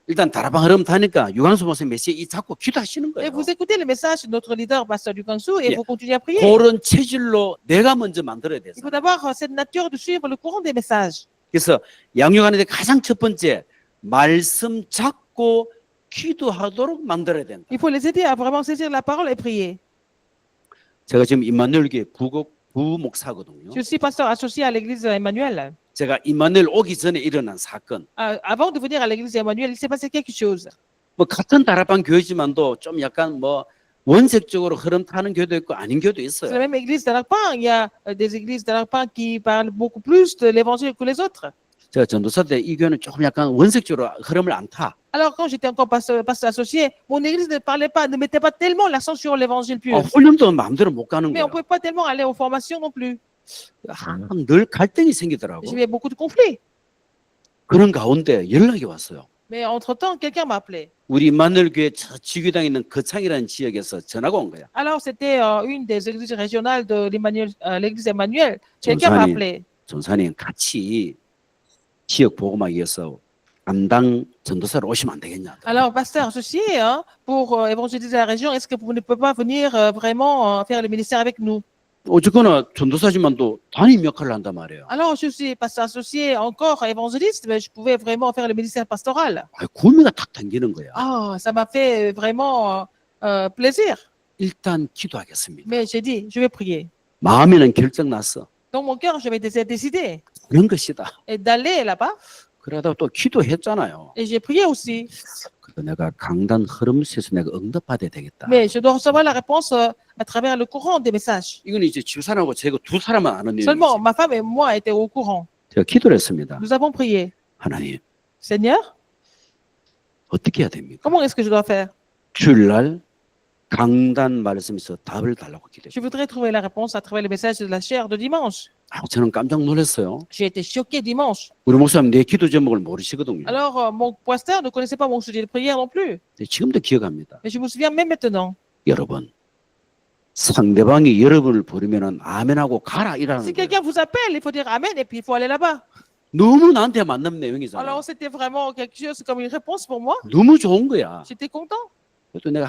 일단 다락방 흐름 타니까 유관수 목사님 메시지 이 자꾸 기도하시는 Et 거예요. vous écoutez le message de notre leader, Pasteur Dukansou, et Yeah. vous continuez à prier. 그런 체질로 내가 먼저 만들어야 돼서. Il faut d'abord cette nature de suivre le courant des messages. 그래서 양육하는데 가장 첫 번째 말씀 잡고 기도하도록 만들어야 된다. Il faut les aider à vraiment saisir la parole et prier. 제가 지금 임마누엘교회 부목사거든요. Je suis pasteur associé à l'église Emmanuel. 제가 임마누엘 오기 전에 일어난 사건. Avant de venir à l'église Emmanuel, il s'est passé quelque chose. 뭐 같은 다락방 교회지만도 좀 약간 뭐 원색적으로 흐름 타는 교회도 있고 아닌 교회도 C'est la 있어요. même église d'Arpan. Il y a des églises d'Arpan qui parlent beaucoup plus de l'évangile que les autres. 제가 전도사 때 이 교회는 조금 약간 원색적으로 흐름을 안 타. Alors, quand j'étais encore pasteur associé, mon église ne parlait pas, ne mettait pas tellement l'accent sur l'évangile pur. 훈련도 마음대로 못 가는 Mais on 거예요. ne pouvait pas tellement aller aux formations non plus. 늘 갈등이 생기더라고. J'avais beaucoup de conflits. 그런 가운데 연락이 왔어요. Mais entre-temps, quelqu'un m'a appelé. 우리 임마누엘 교회 저 지교당에 있는 거창이라는 지역에서 전화가 온 거야. Alors, c'était une des églises régionales de l'église Emmanuel. Quelqu'un m'a 전사님, appelé. 전사님 같이 지역 복음하기 위해서 담당 전도사로 오시면 안 되겠냐. Alors, pasteur associé, hein, pour évangéliser la région, est-ce que vous ne pouvez pas venir vraiment faire le ministère avec nous? 어쨌거나 전도사지만도 담임 역할을 한단 말이에요. Alors, je suis pasteur associé, encore évangéliste, mais je pouvais vraiment faire le ministère pastoral. 구미가 탁 당기는 거야. Ah, ça m'a fait vraiment plaisir. 일단 기도하겠습니다. Mais j'ai dit, je vais prier. 마음에는 결정 났어. Dans mon cœur, j'avais décidé 그런 것이다. et d'aller là-bas. 그러다 또 기도했잖아요. Et j'ai prié aussi. 그래서 내가 강단 흐름 속에서 내가 응답받아야 되겠다. Mais je dois recevoir la réponse à travers le courant des messages. 이건 이제 집사람하고 제가 두 사람만 아는 Seulement, 내용이지. ma femme et moi étaient au courant. 제가 기도를 했습니다. Nous avons prié. 하나님, Seigneur, 어떻게 해야 됩니까? comment est-ce que je dois faire? 주일날 강단 말씀에서 답을 달라고 기도했어요. Je voudrais trouver la réponse à travers le message de la chair de dimanche. 저는 깜짝 놀랐어요. J'ai été choqué dimanche. 우리 목사님 내 기도 제목을 모르시거든요. Alors, mon pasteur ne connaissait pas mon sujet de prière non plus. 근데 지금도 기억합니다. Mais je me souviens même maintenant. 여러분, 상대방이 여러분을 부르면은 아멘하고 가라 Si 이라는 거예요. quelqu'un vous appelle, il faut dire Amen et puis il faut aller là-bas. 너무 나한테 맞는 내용이잖아요. Alors, c'était vraiment quelque chose comme une réponse pour moi. 너무 좋은 거야. J'étais content. 또 내가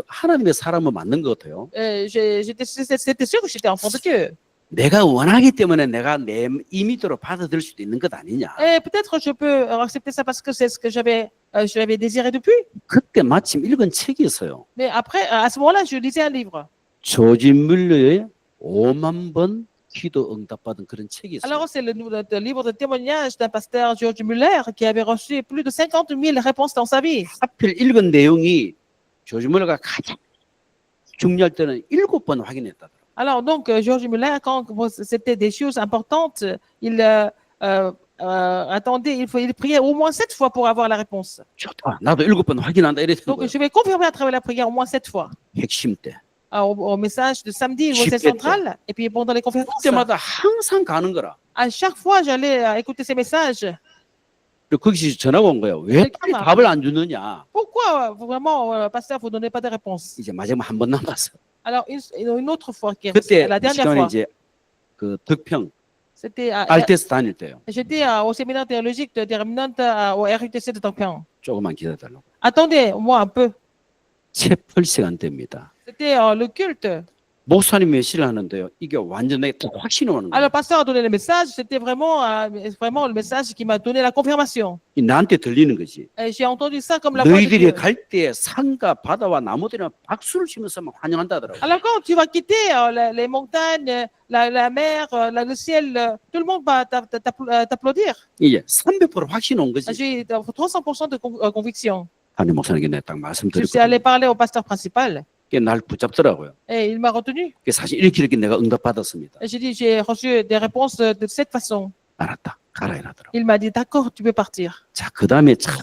하나님의 사람은 맞는 것 같아요. C'était sûr que j'étais enfant de Dieu. 내가 원하기 때문에 내가 내 임의대로 받아들일 수도 있는 것 아니냐. Et peut-être je peux accepter ça parce que c'est ce que j'avais désiré depuis. 그때 마침 읽은 책이 있어요. Mais après, à ce moment-là, je lisais un livre. 조지 물러의 5만 번 기도 응답받은 그런 책이 있어요. Alors, c'est le livre de témoignage d'un pasteur, George Muller, qui avait reçu plus de 50 000 réponses dans sa vie. 하필 읽은 내용이 조지 물러가 가장 중요할 때는 7번 확인했다더라고요. Alors, donc, George Muller, quand c'était des choses importantes, il attendait, il priait au moins 7 fois pour avoir la réponse. 좋다. 나도 7번 확인한다 이랬던 Donc, 거예요. je vais confirmer à travers la prière au moins 7 fois. 핵심 때. Au message de samedi, au message Chipette. central, et puis pendant les conférences. 그때마다 항상 가는 거라. À chaque fois, j'allais écouter ces messages. 그리고 거기서 전화가 온 거예요. 왜 빨리 답을 안 주느냐. Pourquoi, vraiment, pasteur, vous ne donnez pas de réponse? 이제 마지막 한 번 남았어. Alors, une autre fois, qui est 그때 la 그 dernière 시간에 fois, 이제 그 덕평 c'était 알테스 다닐 때요. j'étais au séminaire théologique de Remnant au RUTC de Tonpion. 조금만 기다려달라고. Attendez-moi un peu. 채플 시간대입니다. C'était le culte. 목사님 메시를 하는데요. 이게 완전 내게 딱 확신이 오는 Alors, 거예요. le pasteur a donné le message. C'était vraiment le message qui m'a donné la confirmation. 이 나한테 들리는 거지. Et j'ai entendu ça comme la voix de 너희들이 Dieu. 갈 때 산과 바다와 나무들이랑 박수를 치면서 막 환영한다더라고. Alors, quand tu vas quitter les montagnes, la mer, le ciel, tout le monde va t'applaudir. 이제 300% 확신 온 거지. J'ai 300% de conviction. 하나님 목사님께 내가 딱 Je suis allé 말씀드렸거든요. parler au pasteur principal 그게 날 붙잡더라고요. et il m'a retenu. 그게 사실 이렇게 내가 응답받았습니다. Et j'ai dit, j'ai reçu des réponses de cette façon. 알았다. 가라 이러더라고. Il m'a dit, d'accord, tu peux partir. 자, 그 다음에 참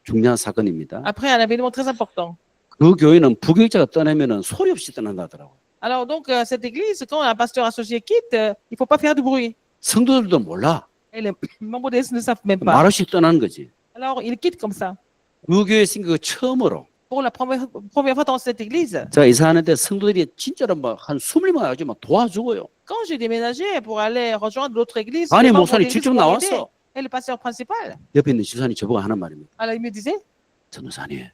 중요한 사건입니다. Après, un événement très important. 그 교회는 부교육자가 떠나면은 소리 없이 떠난다더라고요. Alors, donc, cette église, quand un pasteur associé quitte, il ne faut pas faire de bruit. 성도들도 몰라. Et les membres d'église ne savent même pas. 말없이 떠나는 거지. Alors, ils quittent comme ça. 그 교회 생겨 처음으로 Pour la première fois dans cette église, 제가 이사하는데 성도들이 진짜로 막한 20명 와가지고 막 도와주고요. quand j'ai déménagé pour aller rejoindre l'autre église, 아니 les membres 목사님 d'église 직접 m'ont aidé. 나왔어. Et le pasteur principal, 옆에 있는 집사님 저보고 하는 말입니다. alors il me disait, 전도사님,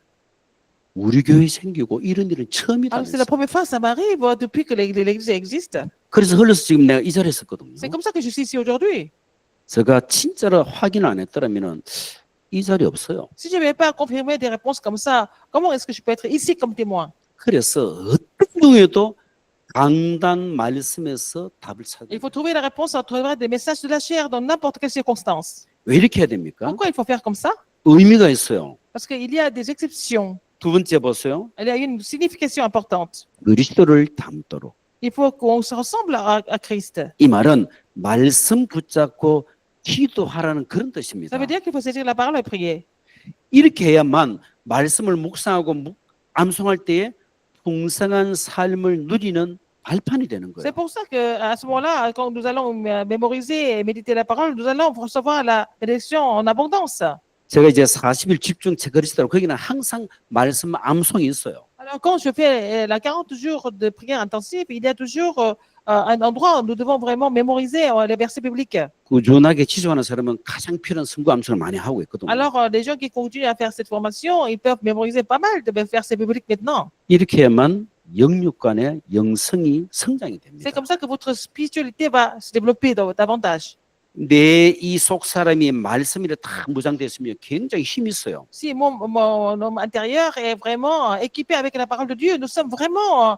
우리 교회 생기고 이런 일은 처음이다. alors c'est la première fois que ça m'arrive depuis que l'église existe. 그래서 흘러서 지금 내가 이 자리에 있었거든요. C'est comme ça que je suis ici aujourd'hui. 제가 진짜로 확인을 안 했더라면은 이 자리에 없어요. Si je n'avais pas confirmé des réponses comme ça, comment est-ce que je peux être ici comme témoin? 그래서 어떤 경우에도 강단 말씀에서 답을 찾아야 Il 돼요. faut trouver la réponse à travers des messages de la chair dans n'importe quelle circonstance. 왜 이렇게 해야 됩니까? Pourquoi il faut faire comme ça? 의미가 있어요. Parce qu'il y a des exceptions. 두 번째 보세요. Il y a une signification importante. 그리스도를 닮도록. Il faut qu'on se ressemble à Christ. 이 말은 말씀 붙잡고 기도하라는 그런 Ça 뜻입니다. veut dire qu'il faut saisir la parole et prier. 이렇게 해야만 말씀을 묵상하고 암송할 때에 풍성한 삶을 누리는 발판이 되는 C'est 거예요. pour ça qu'à ce moment-là, quand nous allons mémoriser et méditer la parole, nous allons recevoir la bénédiction en abondance. 제가 이제 40일 집중 체크리스트로 거기는 항상 말씀 암송이 있어요. Alors, quand je fais la 40 jours de prière intensive, il y a toujours un endroit où nous devons vraiment mémoriser les versets bibliques. 꾸준하게 지속하는 사람은 가장 필요한 성구 암송을 많이 하고 있거든요. Alors, les gens qui continuent à faire cette formation, ils peuvent mémoriser pas mal de versets bibliques maintenant. 이렇게 해야만 영육간의 영성이 성장이 C'est 됩니다. comme ça que votre spiritualité va se développer davantage. 내 이 속 사람이 말씀이라 다 무장됐으면 굉장히 힘이 있어요. Si mon homme intérieur est vraiment équipé avec la parole de Dieu, nous sommes vraiment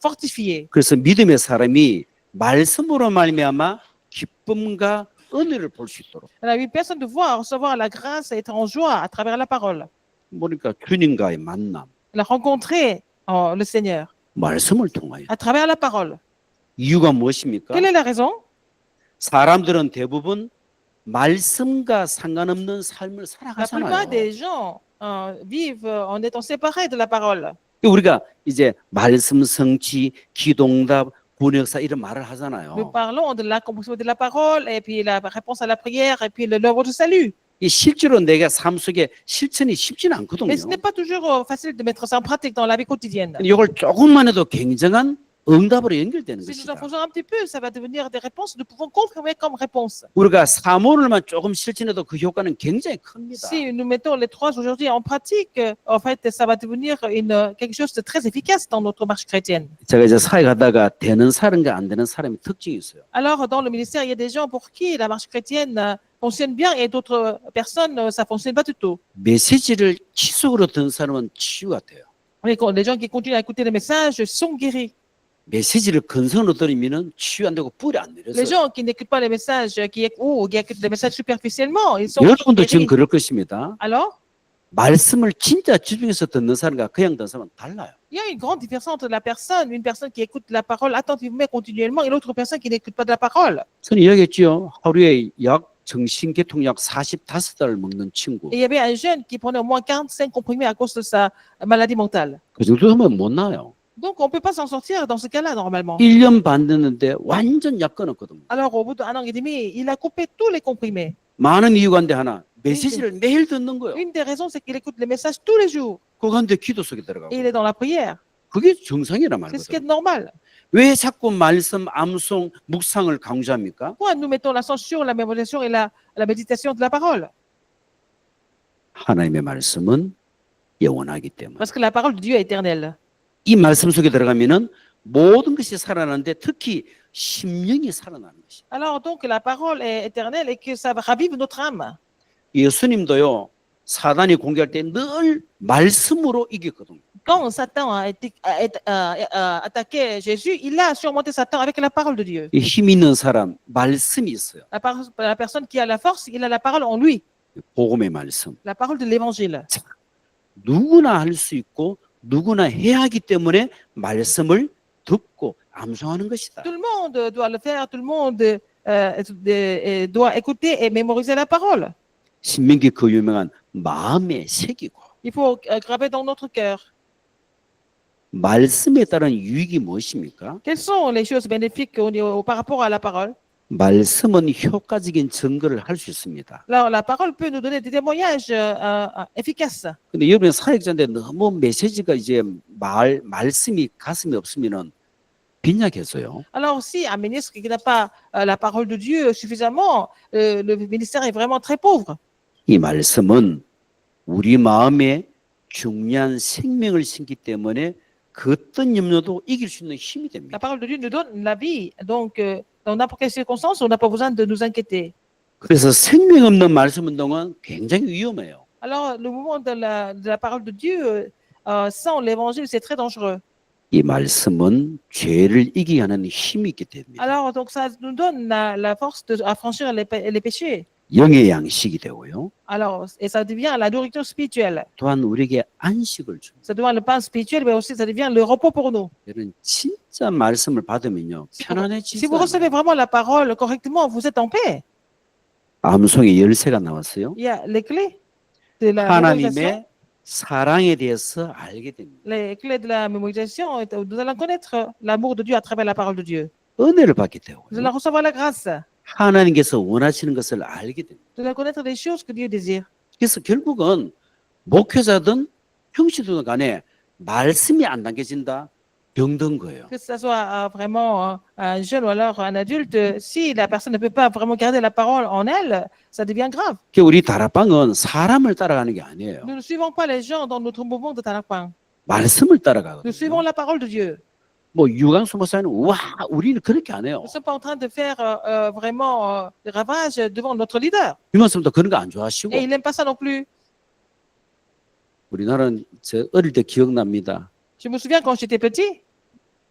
fortifiés. 그래서 믿음의 사람이 말씀으로 말미암아 기쁨과 은혜를 볼 수 있도록. Alors, une personne de voir, recevoir la grâce et être en joie à travers la parole. 그러니까 주님과의 만남, La rencontrer le Seigneur 말씀을 통하여. à travers la parole. 이유가 무엇입니까? Quelle est la raison? 사람들은 대부분 말씀과 상관없는 삶을 La plupart 살아가잖아요. des gens vivent en étant séparés de la parole. 우리가 이제 말씀 성취, 기도응답, 번역사 이런 말을 Nous 하잖아요. parlons de l'accomplissement de la parole et puis la réponse à la prière et puis l'œuvre du salut. 이 실제로 내가 삶 속에 실천이 쉽지는 않거든요. Mais ce n'est pas toujours facile de mettre ça en pratique dans la vie quotidienne. 이걸 조금만 해도 굉장한 응답으로 연결되는 Si nous en 것이다. faisons un petit peu, ça va devenir des réponses. Nous pouvons confirmer comme réponse. 우리가 사모를만 조금 실천해도 그 효과는 굉장히 큽니다. Si nous mettons les trois aujourd'hui en pratique, en fait, ça va devenir quelque chose de très efficace dans notre marche chrétienne. 제가 이제 사회 가다가 되는 사람과 안 되는 사람이 특징이 있어요. Alors, dans le ministère, il y a des gens pour qui la marche chrétienne fonctionne bien et d'autres personnes, ça ne fonctionne pas du tout. 메시지를 지속으로 듣는 사람은 치유가 돼요. Les gens qui continuent à écouter les messages sont guéris. 메시지를 근성으로 들으면 치유 안 되고 뿌리 안 Les 내려서. gens qui n'écoutent pas les messages, qui écoutent les messages superficiellement, ils sont 여러분도 지금 guéris. 그럴 것입니다. Alors, 말씀을 진짜 집중해서 듣는 사람과 그냥 듣는 사람은 달라요. il y a une grande différence entre la personne, une personne qui écoute la parole attentivement, continuellement, et l'autre personne qui n'écoute pas de la parole. 저는 이야기했죠. 하루에 약 정신계통약 45달을 먹는 친구. Et il y avait un jeune qui prenait au moins 45 comprimés à cause de sa maladie mentale. 그 정도 하면 못 나요. Donc, on ne peut pas s'en sortir dans ce cas-là, normalement. 1년 반 됐는데 완전 약 끊었거든요. Alors, au bout d'un an et demi, il a coupé tous les comprimés. 많은 이유가 한데 하나, 메시지를 매일 듣는 거예요. Une des raisons, c'est qu'il écoute les messages tous les jours. 그거 한데 기도 속에 들어가고. Et il est dans la prière. 그게 정상이란 C'est ce qui est 말이거든요. normal. 왜 자꾸 말씀, 암송, 묵상을 강조합니까? Pourquoi nous mettons l'accent sur la mémorisation et la méditation de la parole? 하나님의 말씀은 영원하기 때문에. Parce que la parole de Dieu est éternelle. 이 말씀 속에 들어가면은 모든 것이 살아나는데 특히 심령이 살아나는 것이. Alors, donc, la parole est éternelle et que ça ravive notre âme. 예수님도요, 사단이 공격할 때 늘 말씀으로 이겼거든요. Quand Satan a attaqué Jésus, il a surmonté Satan avec la parole de Dieu. 이 힘 있는 사람, 말씀이 있어요. La personne qui a la force, il a la parole en lui, 복음의 말씀. la parole de l'évangile. 누구나 할 수 있고 누구나 해야 하기 때문에 말씀을 듣고 암송하는 것이다. Tout le monde doit le faire, tout le monde doit écouter et mémoriser la parole. 신명기 그 유명한 마음에 새기고 Il faut graver dans notre cœur. 말씀에 따른 유익이 무엇입니까? Quelles sont les choses bénéfiques par rapport à la parole? 말씀은 효과적인 증거를 할 수 있습니다. Alors, la parole peut nous donner des témoignages efficaces. 근데 여러분 사역자인데 너무 메시지가 이제 말씀이 가슴에 없으면은 빈약해져요. Alors, si un ministre qui n'a pas la parole de Dieu suffisamment, le ministère est vraiment très pauvre. 이 말씀은 우리 마음에 중요한 생명을 심기 때문에 그 어떤 염려도 이길 수 있는 힘이 La 됩니다. parole de Dieu nous donne la vie. Donc, dans n'importe quelle circonstance, on n'a pas besoin de nous inquiéter. 그래서 생명 없는 말씀 운동은 굉장히 위험해요. Alors, le mouvement de la parole de Dieu sans l'évangile, c'est très dangereux. 이 말씀은 죄를 이기게 하는 힘이 있기 때문입니다. Alors, donc, ça nous donne la force à franchir les péchés. 영의 양식이 되고요. Alors, et ça devient la nourriture spirituelle. 또한 우리에게 안식을 줍니다. Ça devient le pain spirituel, mais aussi ça devient le repos pour nous. 여러분 진짜 말씀을 받으면요 Si vous 편안해지죠. recevez vraiment la parole correctement, vous êtes en paix. 암송의 열쇠가 나왔어요. Il y a les clés de la mémorisation. 하나님의 사랑에 대해서 알게 됩니다. Les clés de la mémorisation, nous allons connaître l'amour de Dieu à travers la parole de Dieu. 은혜를 받게 되고요. Nous allons recevoir la grâce. 하나님께서 원하시는 것을 알게 됩니다. Nous allons connaître les choses que Dieu désire. 그래서 결국은 목회자든 형제든 간에 말씀이 안 담겨진다, 병든 거예요. Que ce soit vraiment un jeune ou alors un adulte, si la personne ne peut pas vraiment garder la parole en elle, ça devient grave. 그 우리 다락방은 사람을 따라가는 게 아니에요. Nous ne suivons pas les gens dans notre mouvement de Tanakpang. 말씀을 Nous 따라가거든요. suivons la parole de Dieu. 뭐 유광수 목사는 와, 우리는 그렇게 안 해요. Nous ne sommes pas en train de faire vraiment des ravages devant notre leader. 유만수도 그런 거 안 좋아하시고. Et il n'aime pas ça non plus. 우리나라는 저 어릴 때 기억납니다. Je me souviens quand j'étais petit,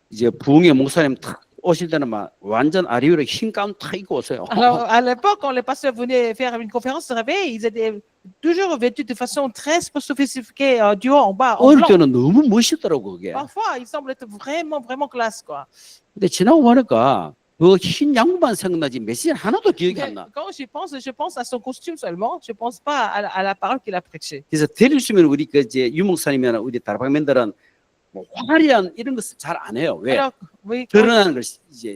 이제 부흥의 목사님 탁 오실 때는 막 완전 아리오로 흰 가운 탁 입고 오세요. alors à l'époque, quand les pasteurs venaient faire une conférence de réveil, ils étaient toujours vêtus de façon très sophistiquée, du haut en bas, en 어릴 blanc. 때는 너무 멋있더라고 그게. Parfois, ils semblent être vraiment, vraiment classe, quoi. 근데 지나고 보니까 그 흰 양복만 생각나지 메시지 하나도 기억이 안 Mais 나. quand j'y pense, je pense à son costume seulement. Je pense pas à la parole qu'il a prêchée. 그래서 데리고 있으면 우리 그 이제 유목사님이나 우리 다락방맨들은 뭐 화려한 이런 것을 잘 안 해요. 왜? Alors, oui, 드러나는 걸 이제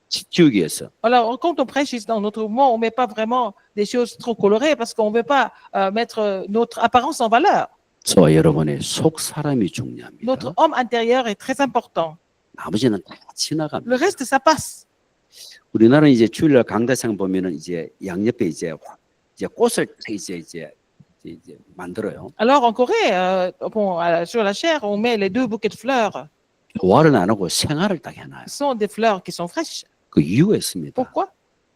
지우기 위해서. alors, quand on prêche ici dans notre mouvement, on ne met pas vraiment des choses trop colorées parce qu'on ne veut pas mettre notre apparence en valeur. 저와 여러분의 속 사람이 중요합니다. Notre homme intérieur est très important. 나머지는 다 지나갑니다. Le reste, ça passe. 우리나라는 이제 주일날 강대상 보면은 이제 양옆에 이제 꽃을 이제 만들어요. Alors, en Corée, bon, sur la chair, on met les 2 bouquets de fleurs. 조화를 안 하고 생화를 딱 해놔요. Ce sont des fleurs qui sont fraîches. 그 이유가 있습니다. Pourquoi?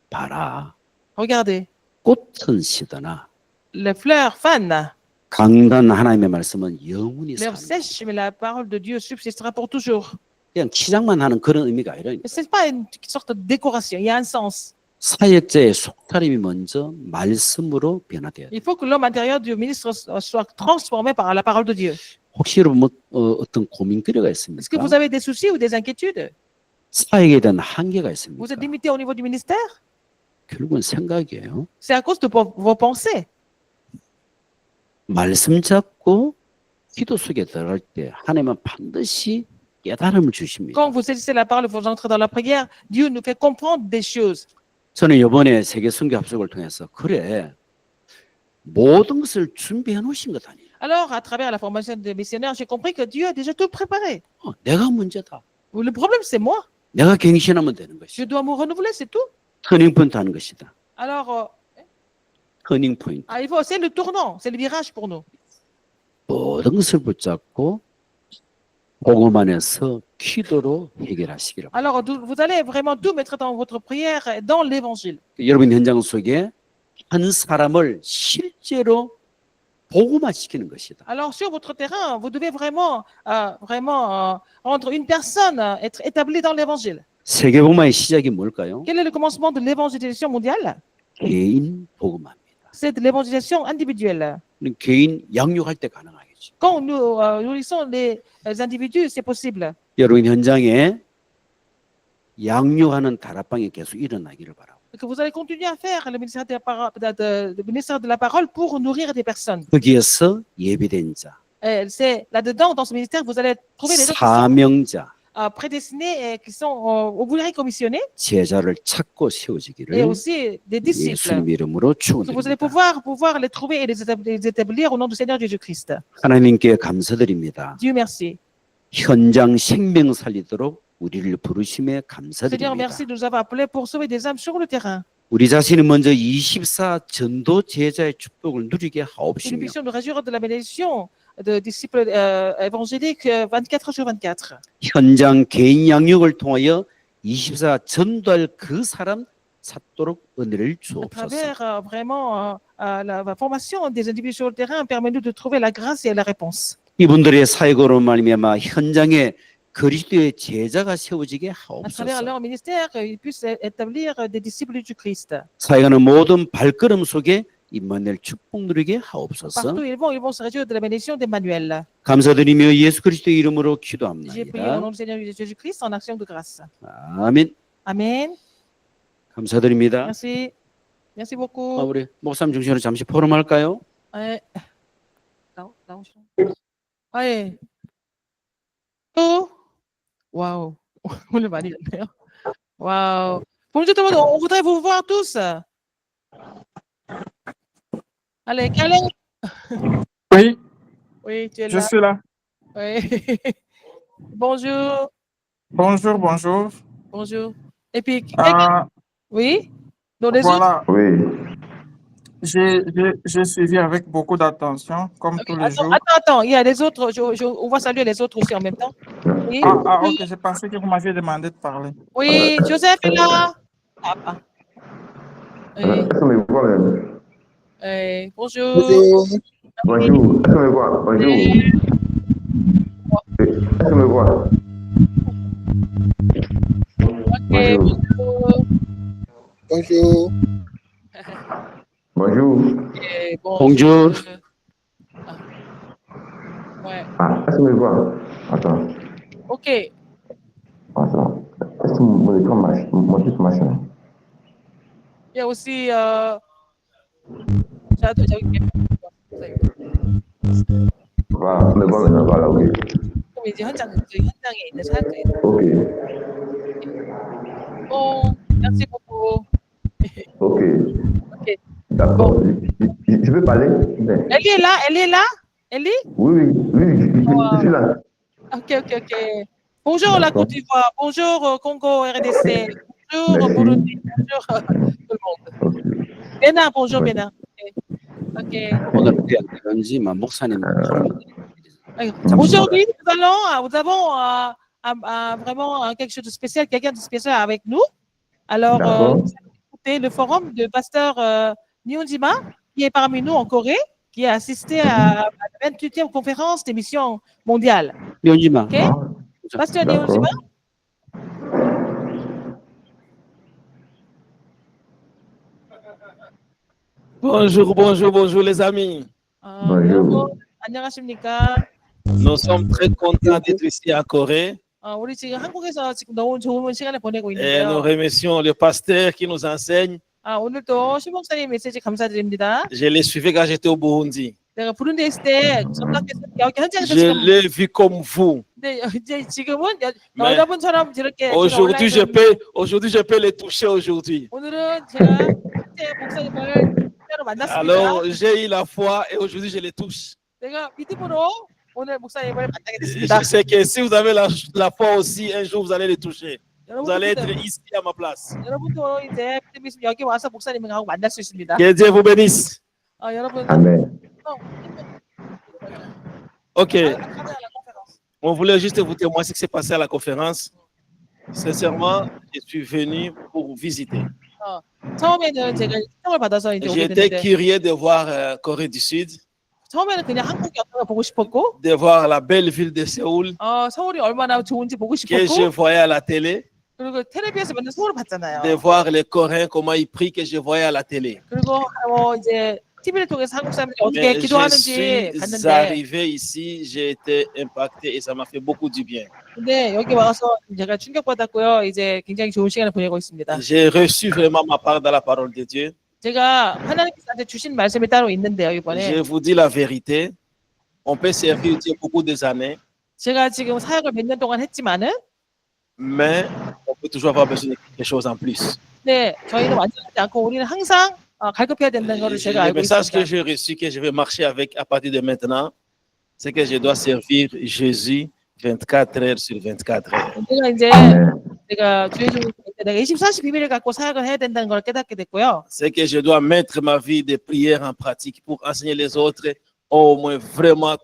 봐라. Regardez, 꽃은 시드나 les fleurs fanent, 강단 하나님의 말씀은 영원히 l'herbe 사는. sèche, mais la parole de Dieu subsistera pour toujours. 그냥 치장만 하는 그런 의미가 아니라 Ce n'est pas une sorte de décoration, il y a un sens. 사역자의 속사람이 먼저 말씀으로 변화돼야 돼. Il faut que l'homme intérieur du ministre soit transformé par la parole de Dieu. 혹시 여러분 뭐 어떤 고민거리가 Est-ce que 있습니까? vous avez des soucis ou des inquiétudes? 사역에 대한 한계가 Vous 있습니까? êtes limité au niveau du ministère? 결국은 생각이에요. C'est à cause de vos pensées. 말씀 잡고 기도 속에 들어갈 때 하나님은 반드시 깨달음을 주십니다. Quand vous saisissez la parole et vous entrez dans la prière, Dieu nous fait comprendre des choses. 저는 이번에 세계 선교 합숙을 통해서 그래 모든 것을 준비해 놓으신 것 아니에요. Alors, à travers la formation des missionnaires, j'ai compris que Dieu a déjà tout préparé. 내가 문제다. Le problème, c'est moi. 내가 갱신하면 되는 Je 것이다. dois me renouveler, c'est tout. 터닝포인트 하는 것이다. Alors, 터닝포인트. c'est le tournant, c'est le virage pour nous. 모든 것을 붙잡고 복음 안에서 기도로 해결하시기를. Alors, vous allez vraiment tout mettre dans votre prière, et dans l'évangile. 여러분 현장 속에 한 사람을 실제로 복음화 시키는 것이다. Alors, sur votre terrain, vous devez vraiment rendre une personne être établie dans l'évangile. 세계 복음화의 시작이 뭘까요? Quel est le commencement de l'évangélisation mondiale? 개인 복음화입니다. C'est de l'évangélisation individuelle. 개인 양육할 때 가능하겠죠. Quand nous nourrissons les individus, c'est possible. 여러분 현장에 양육하는 다락방이 계속 일어나기를 바라고. Que vous allez continuer à faire le ministère le ministère de la parole pour nourrir des personnes. 거기에서 예비된 자, C'est là-dedans, dans ce ministère, vous allez trouver des gens qui sont 사명자, prédestinés et qui sont, vous les commissionnés, 제자를 찾고 et 세워지기를 aussi des disciples. 예수님 이름으로 Que vous allez 축원드립니다. pouvoir les trouver et les établir au nom du Seigneur Jésus-Christ. 하나님께 감사드립니다. Dieu merci. 현장 생명 살리도록 우리를 부르심에 Seigneur, 감사드립니다. merci de nous avoir appelés pour sauver des âmes sur le terrain. 우리 자신이 먼저 24 전도 제자의 축복을 누리게 Que nous 하옵시며 puissions nous réjouir de la bénédiction de disciples évangéliques 24 sur 24. 현장 개인 양육을 통하여 24 전도할 그 사람 찾도록 은혜를 À 주옵소서. travers vraiment la formation des individus sur le terrain, permet-nous de trouver la grâce et la réponse. 이분들의 사역으로 말미암아 현장에 그리스도의 제자가 세워지게 À travers 하옵소서. leur ministère, ils puissent établir des disciples du Christ. 사역하는 모든 발걸음 속에 임마누엘 축복 누리게 하옵소서. Partout où ils vont se réjouir de la bénédiction d'Emmanuel. 감사드리며 예수 그리스도의 이름으로 J'ai prié au 기도합니다. nom du Seigneur Jésus-Christ en action de grâce. 아멘. Amen. 감사드립니다. Merci. Merci beaucoup. 우리 목사님 중심으로 잠시 포럼할까요? 예. 나오시죠. 아, 예. 또, waouh. 오늘 많이 됐네요. Waouh. Bonjour tout le monde, on voudrait vous voir tous. Allez, Calais. Oui, Oui, tu es je là. suis là. Oui. Bonjour. Bonjour, bonjour. Bonjour. Et puis, quelqu'un. Ah, Oui. Donc, les autres. voilà, Oui, j'ai suivi avec beaucoup d'attention, comme tous les jours. Attends. Il y a les autres. On va saluer les autres aussi en même temps. Oui. Ok, j'ai pensé que vous m'aviez demandé de parler. Oui, Joseph est là. Oui. est-ce qu'on me voit même? Bonjour. Bonjour, est-ce qu'on me voit? Bonjour. Est-ce qu'on me voit? Ok, Bonjour. bonjour. Bonjour. Ok, Bonjour. Ah. Ouais, Est-ce qu'on me voit? Attends, ok. attends. Est-ce que mon écran marche? Mon truc marche? Il y a aussi Voilà, on me voit maintenant, voilà, ok. 이제 현장에 있는 사람들이 Ok, merci beaucoup. ok. Ok. D'accord. Je peux parler? Mais- Elle est là? Ellie? Oui, je suis là. Ok. Bonjour la Côte d'Ivoire, bonjour Congo, RDC, bonjour Merci. Burundi, bonjour tout le monde. Ok. Bénin, bonjour Ouais. Bénin. Ok. 오늘 어디 안 되는지만 목사님 Aujourd'hui, nous avons vraiment quelque chose de spécial, quelqu'un de spécial avec nous. Alors, D'accord. nous allons écouter le forum de pasteur Nyonjima, qui est parmi nous en Corée, qui a assisté à la 28e conférence des missions mondiales. 연지마. Ok? Ah, Pasteur d'accord. Nyonjima? Bonjour les amis. Bonjour. 여러분, 안녕하십니까? Nous sommes très contents d'être ici à Corée 우리 지금 한국에서 지금 너무 좋은 시간을 보내고 et nous 있는데요. remercions le pasteur qui nous enseigne. 오늘도 신목사님 메시지 감사드립니다. Je l'ai suivi quand j'étais au Burundi. 내가 부른데 있을 때 전락해서 여기 현장에서 Je 지금 l'ai vu comme vous. 근데 이제 지금은 네. 여러분처럼 저렇게 제가 Aujourd'hui, 온라인으로 je peux les toucher aujourd'hui. 오늘은 제가 실제 목사님을 실제로 만났습니다. Alors, j'ai eu la foi et aujourd'hui, je les touche. 내가 믿음으로 오늘 목사님을 만나게 됐습니다. Je sais que si vous avez la foi aussi, un jour, vous allez les toucher. Vous allez être 여러분도, ici à ma place. 여러분도 이제 믿음이 있으면 여기 와서 목사님하고 만날 수 있습니다. Que Dieu vous bénisse. 여러분, Amen. OK. On voulait juste vous témoigner ce qui s'est passé à la conférence. Sincèrement, je suis venu pour vous visiter. 처음에는 제가 신청을 받아서 이제 오게 J'étais 됐는데 curieux de voir Corée du Sud, 처음에는 그냥 한국이 어떤가 보고 싶었고 de voir la belle ville de Séoul 서울이 얼마나 좋은지 보고 que je 싶었고 voyais à la télé, 그리고 텔레비에서 맨날 서울을 봤잖아요. de voir les Coréens comment ils prient que je voyais à la télé. 그리고 이제 TV를 통해서 한국 사람들이 어떻게 Mais je 기도하는지 suis 봤는데 arrivé ici, j'ai été impacté et ça m'a fait beaucoup du bien. 근데 여기 와서 제가 충격받았고요. 이제 굉장히 좋은 시간을 보내고 있습니다. J'ai reçu vraiment ma part dans la parole de Dieu. 제가 하나님께서 저한테 주신 말씀이 따로 있는데요. Je 이번에 vous dis la vérité, on peut servir Dieu beaucoup des années, 제가 지금 사역을 몇 년 동안 했지만은 mais on peut toujours avoir besoin de quelque chose en plus. 네, 저희는 완전하지 않고 우리는 항상 갈급해야 된다는 것을 제가 Le 알고 message que 있습니다. j'ai reçu, que je vais marcher avec à partir de maintenant, c'est que je dois servir Jésus 24 heures sur 24 heures. 내가 이제 Amen. 내가 주의 종이 될 때 내가 24시 비밀을 갖고 사역을 해야 된다는 걸 깨닫게 됐고요. C'est que je dois mettre ma vie de prière en pratique pour enseigner les autres au moins vraiment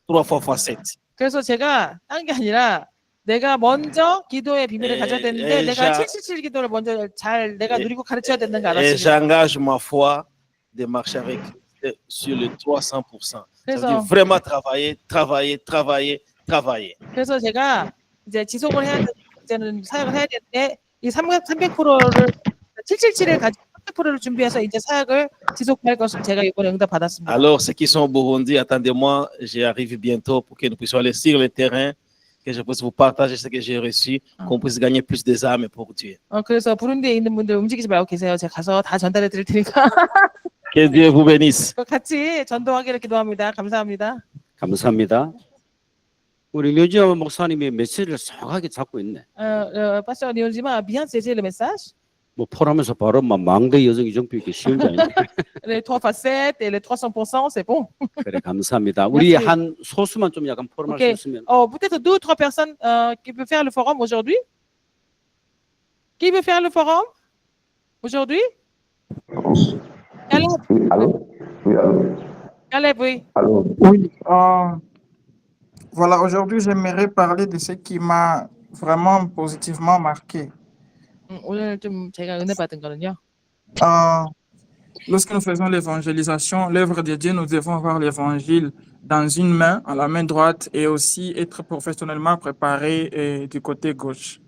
3 fois 7. 그래서 제가 딴 게 아니라 내가 먼저 기도의 비밀을 가져야 되는데 내가 777 기도를 먼저 잘 내가 누리고 가르쳐야 된다는 걸 Et 알았습니다. j'engage ma foi de marcher avec Christ sur le 300%. Ça veut dire 그래서 vraiment travailler. 그래서 제가 이제 지속을 해야 되는 이제는 사역을 해야 되는데 이 300%를 777을 가지고 300%를 준비해서 이제 사역을 지속할 것을 제가 이번에 응답 받았습니다. Alors, ceux qui sont au Burundi, attendez-moi, j'arrive bientôt pour que nous puissions aller sur le terrain que je puisse vous partager ce que j'ai reçu, qu'on puisse gagner plus des âmes pour Dieu. 그래서 부룬디에 있는 분들 움직이지 말고 계세요. 제가 가서 다 전달해 드릴 테니까 Que Dieu vous bénisse. 같이 전도하기를 기도합니다. 감사합니다. 감사합니다. 우리 류지호 목사님이 메시지를 정확하게 잡고 있네. Pasteur Niozima a bien saisi le message. 뭐 포함해서 바로 막 망대 여성 이정표 있기 쉬운 게 아니야. Les 3 facettes et les 300%, c'est bon. 그래 감사합니다. 우리 merci. 한 소수만 좀 약간 포럼할 Ok. 수 있으면. Peut-être 2 ou 3 personnes qui peuvent faire le forum aujourd'hui. Qui veut faire le forum aujourd'hui? Caleb, Oui, allô? Oui, allô? Caleb, oui. Allô? Oui, voilà, aujourd'hui, j'aimerais parler de ce qui m'a vraiment positivement marqué. 오늘 좀 제가 은혜 받은 거는요. Lorsque nous faisons l'évangélisation, l'œuvre de Dieu, nous devons avoir l'évangile dans une main, à la main droite, et aussi être professionnellement préparé du côté gauche.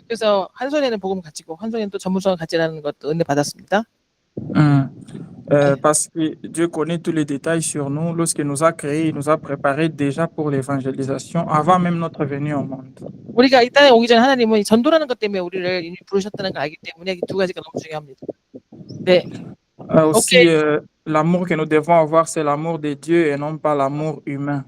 그래서 한 손에는 복음 가지고 한 손에는 또 전문성을 가지라는 것도 은혜 받았습니다. Parce que Dieu connaît tous les détails sur nous. Lorsqu'il nous a créés, il nous a préparés déjà pour l'évangélisation avant même notre venue au monde. 우리가 이 땅에 오기 전에 하나님은 이 전도라는 것 때문에 우리를 이미 부르셨다는 걸 알기 때문에 이 두 가지가 너무 중요합니다. 네. Aussi, l'amour que nous devons avoir, c'est l'amour de Dieu et non pas l'amour humain.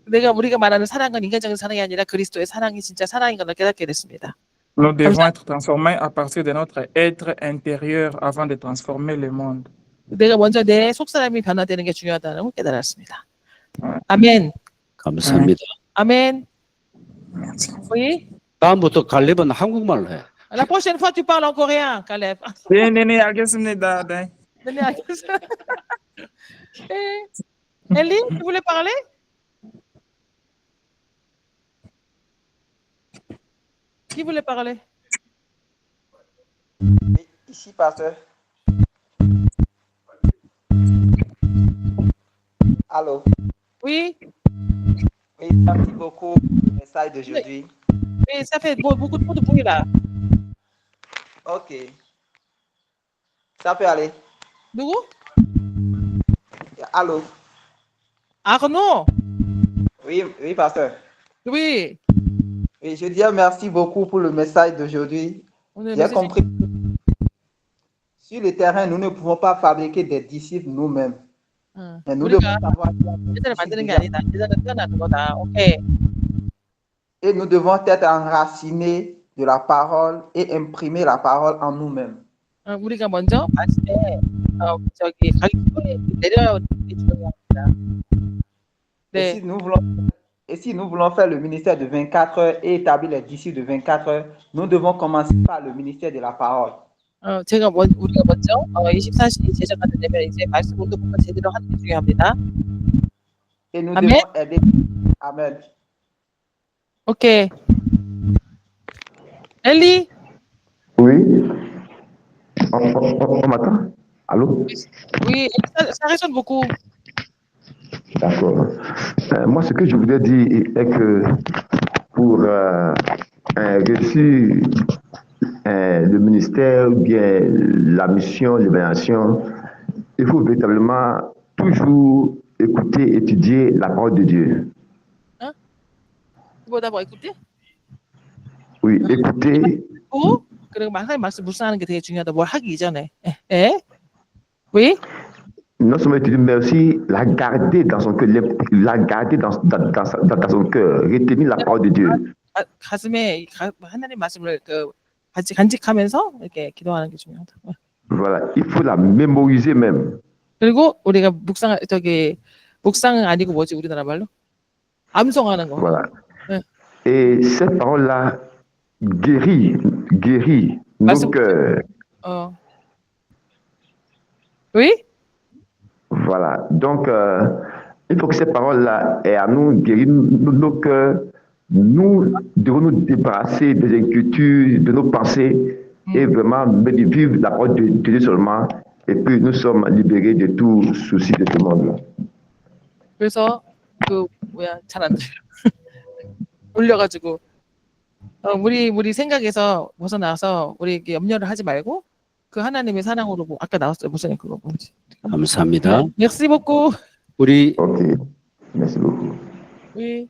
우리가 말하는 사랑은 인간적인 사랑이 아니라 그리스도의 사랑이 진짜 사랑인 걸 깨닫게 됐습니다. Nous devons être transformés à partir de notre être intérieur avant de transformer le monde. 내가 먼저 내 속사람이 변화되는 게 중요하다는 걸 깨달았습니다. 아멘. 감사합니다. 아멘. Oui. 다음부터 갈렙은 한국말로 해. La prochaine fois, tu parles en coréen, Caleb. Ellie, tu voulais parler? Qui voulait parler? Ici, pasteur. Allô? Oui. Oui, merci beaucoup pour le message d'aujourd'hui. Oui, ça fait beaucoup de bruit là. Ok. Ça peut aller. 누구? Allô? Arnaud. Oui, oui, pasteur. Oui. Oui, je dis merci beaucoup pour le message d'aujourd'hui. J'ai compris. Sur le terrain, nous ne pouvons pas fabriquer des disciples nous-mêmes. Mais nous devons savoir. Et nous devons être enracinés de la parole et imprimer la parole en nous-mêmes. 우리가 먼저 말씀에 저기 가기 소리에 내려오는 게 중요합니다. 네. Et si nous voulons faire le ministère de 24 heures et établir les disciples de 24 heures, nous devons commencer par le ministère de la parole. 우리가 먼저 24시 제자가 되면 이제 말씀 운동부터 제대로 하는 게 중요합니다. Et nous Amen. devons aider. Amen. Ok. Ellie. Oui? On m'attend? Allô? Oui, ça résonne beaucoup. D'accord. Moi, ce que je voulais dire est que pour réussir le ministère ou bien la mission, l'évaluation, il faut véritablement toujours écouter, étudier la parole de Dieu. Hein? Il faut d'abord écouter. Oui, écouter. 그리고 하나님 말씀 묵상하는 게 되게 중요하다. 뭘 하기 이전에. 예? Oui? Non seulement étudier, mais aussi la garder dans son cœur, la garder dans son cœur, retenir la parole de Dieu. 가슴에 하나님 말씀을 간직하면서 이렇게 기도하는 게 중요하다. Voilà, il faut la mémoriser même. 그리고 우리가 묵상은 아니고 뭐지 우리나라 말로? 암송하는 거. Voilà. 네. Et cette parole-là guérit nos cœurs. Oui? Voilà. Donc, il faut que cette parole-là ait à nous guérir nos cœurs. Nous devons nous débarrasser des inquiétudes, de nos pensées et vraiment vivre la parole de Dieu seulement. Et puis, nous sommes libérés de tout souci de ce monde-là. 그래서 잘 안 들려. 울려가지고 우리 생각에서 벗어나서 우리 염려를 하지 말고 그 하나님의 사랑으로 아까 나왔어요. 무슨 그거 뭐지? 감사합니다. Merci beaucoup. 우리 Ok. Merci beaucoup. Oui.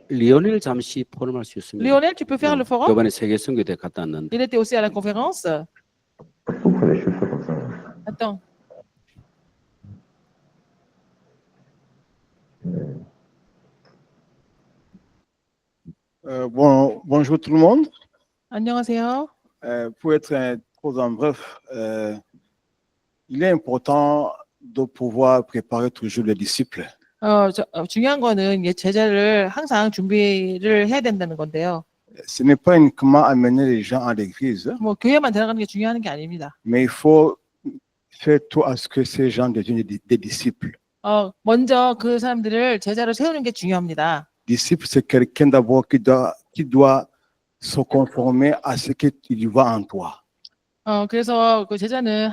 리오넬 잠시 포럼할 수 있습니다. Lionel, tu peux faire le forum? 이번에 세계 선교대 갔다 왔는데. Il était aussi à la conférence. Pourquoi les choses sont comme ça? Attends. Bonjour tout le monde. 안녕하세요. Pour être trop en bref, il est important de pouvoir préparer toujours les disciples. 중요한 거는 제자를 항상 준비를 해야 된다는 건데요. Ce n'est pas uniquement amener les gens à l'église, 뭐 교회만 들어가는 게 중요한 게 아닙니다. mais il faut faire tout à ce que ces gens deviennent des disciples. 먼저 그 사람들을 제자로 세우는 게 중요합니다. Disciple, c'est quelqu'un d'abord qui doit se conformer à ce qu'il voit en toi. 그래서 그 제자는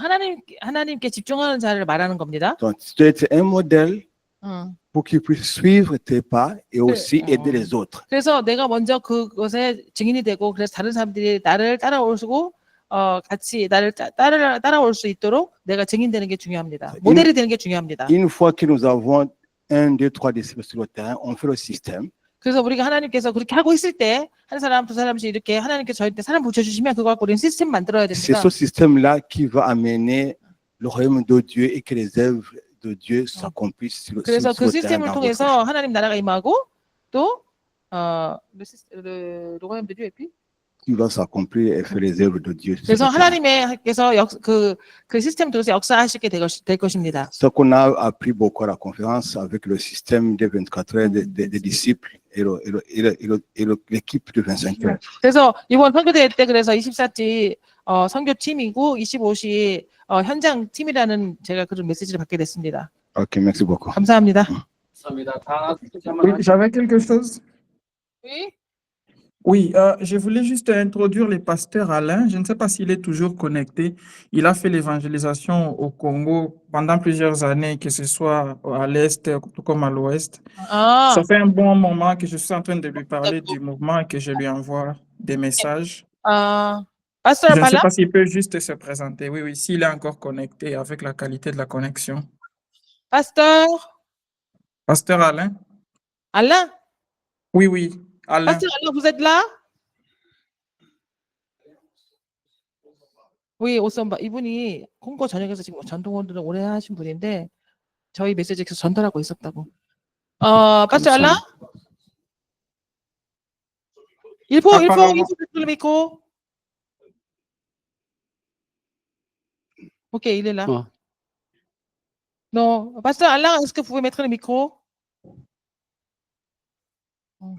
하나님께 집중하는 자를 말하는 겁니다. Donc, tu dois être un modèle 응. pour qu'il puisse suivre tes pas et aussi aider les autres. 그래서 내가 먼저 그것에 증인이 되고 그래서 다른 사람들이 나를 따라오시고 같이 나를 따라올 수 있도록 내가 증인되는 게 중요합니다. 모델이 되는 게 중요합니다. Une fois que nous avons 1, 2, 3 disciples sur le terrain, on fait le système. 그래서 우리가 하나님께서 그렇게 하고 있을 때 한 사람 두 사람씩 이렇게 하나님께서 저희한테 사람 붙여주시면 그거 갖고 우리는 시스템 만들어야 C'est 됩니다. ce système-là qui va amener le royaume de Dieu et que les œuvres de Dieu s'accomplissent sur 그래서 sur 그 le terrain 시스템을 dans votre 통해서 하나님 나라가 임하고 또 le royaume de Dieu et puis qui va s'accomplir et faire les œuvres de Dieu. sur 그래서 le terrain. 하나님께서 그 시스템 통해서 역사하시게 될 것입니다. Ce qu'on a appris beaucoup à la conférence avec le système des 24 heures des disciples et l'équipe de 25 heures. 그래서 이번 선교대회 때 그래서 24지 선교팀이고 25시 현장 팀이라는 제가 그런 메시지를 받게 됐습니다. Ok, merci beaucoup. 감사합니다. Oui, j'avais quelque chose. Oui. Oui, je voulais juste introduire le pasteur Alain. Je ne sais pas s'il est toujours connecté. Il a fait l'évangélisation au Congo pendant plusieurs années, que ce soit à l'Est tout comme à l'Ouest. 아, Ça fait un bon moment que je suis en train de lui parler du mouvement et que je lui envoie des messages. pasteur Je ne sais 발라? pas s'il peut juste se présenter. Oui, oui, s'il est encore connecté avec la qualité de la connexion. pasteur Pasteur Alain? Alain? Oui, oui, Alain. pasteur Alain, vous êtes là? Oui, 오선바 이분이 콩고 전역에서 지금 전통원들을 오래 하신 분인데 저희 메시지 계속 전달하고 있었다고. pasteur Alain? Il faut mettre le micro. Ok, il est là. Non, pasteur Alain, est-ce que vous pouvez mettre le micro?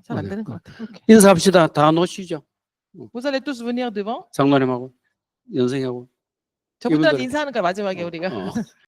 잘 안 되는 것 같아. 인사합시다. 다 놓으시죠. Vous allez tous venir devant. 장로님하고 연생하고. 저분들한테 이분들- 인사하는 거야 마지막에 우리가.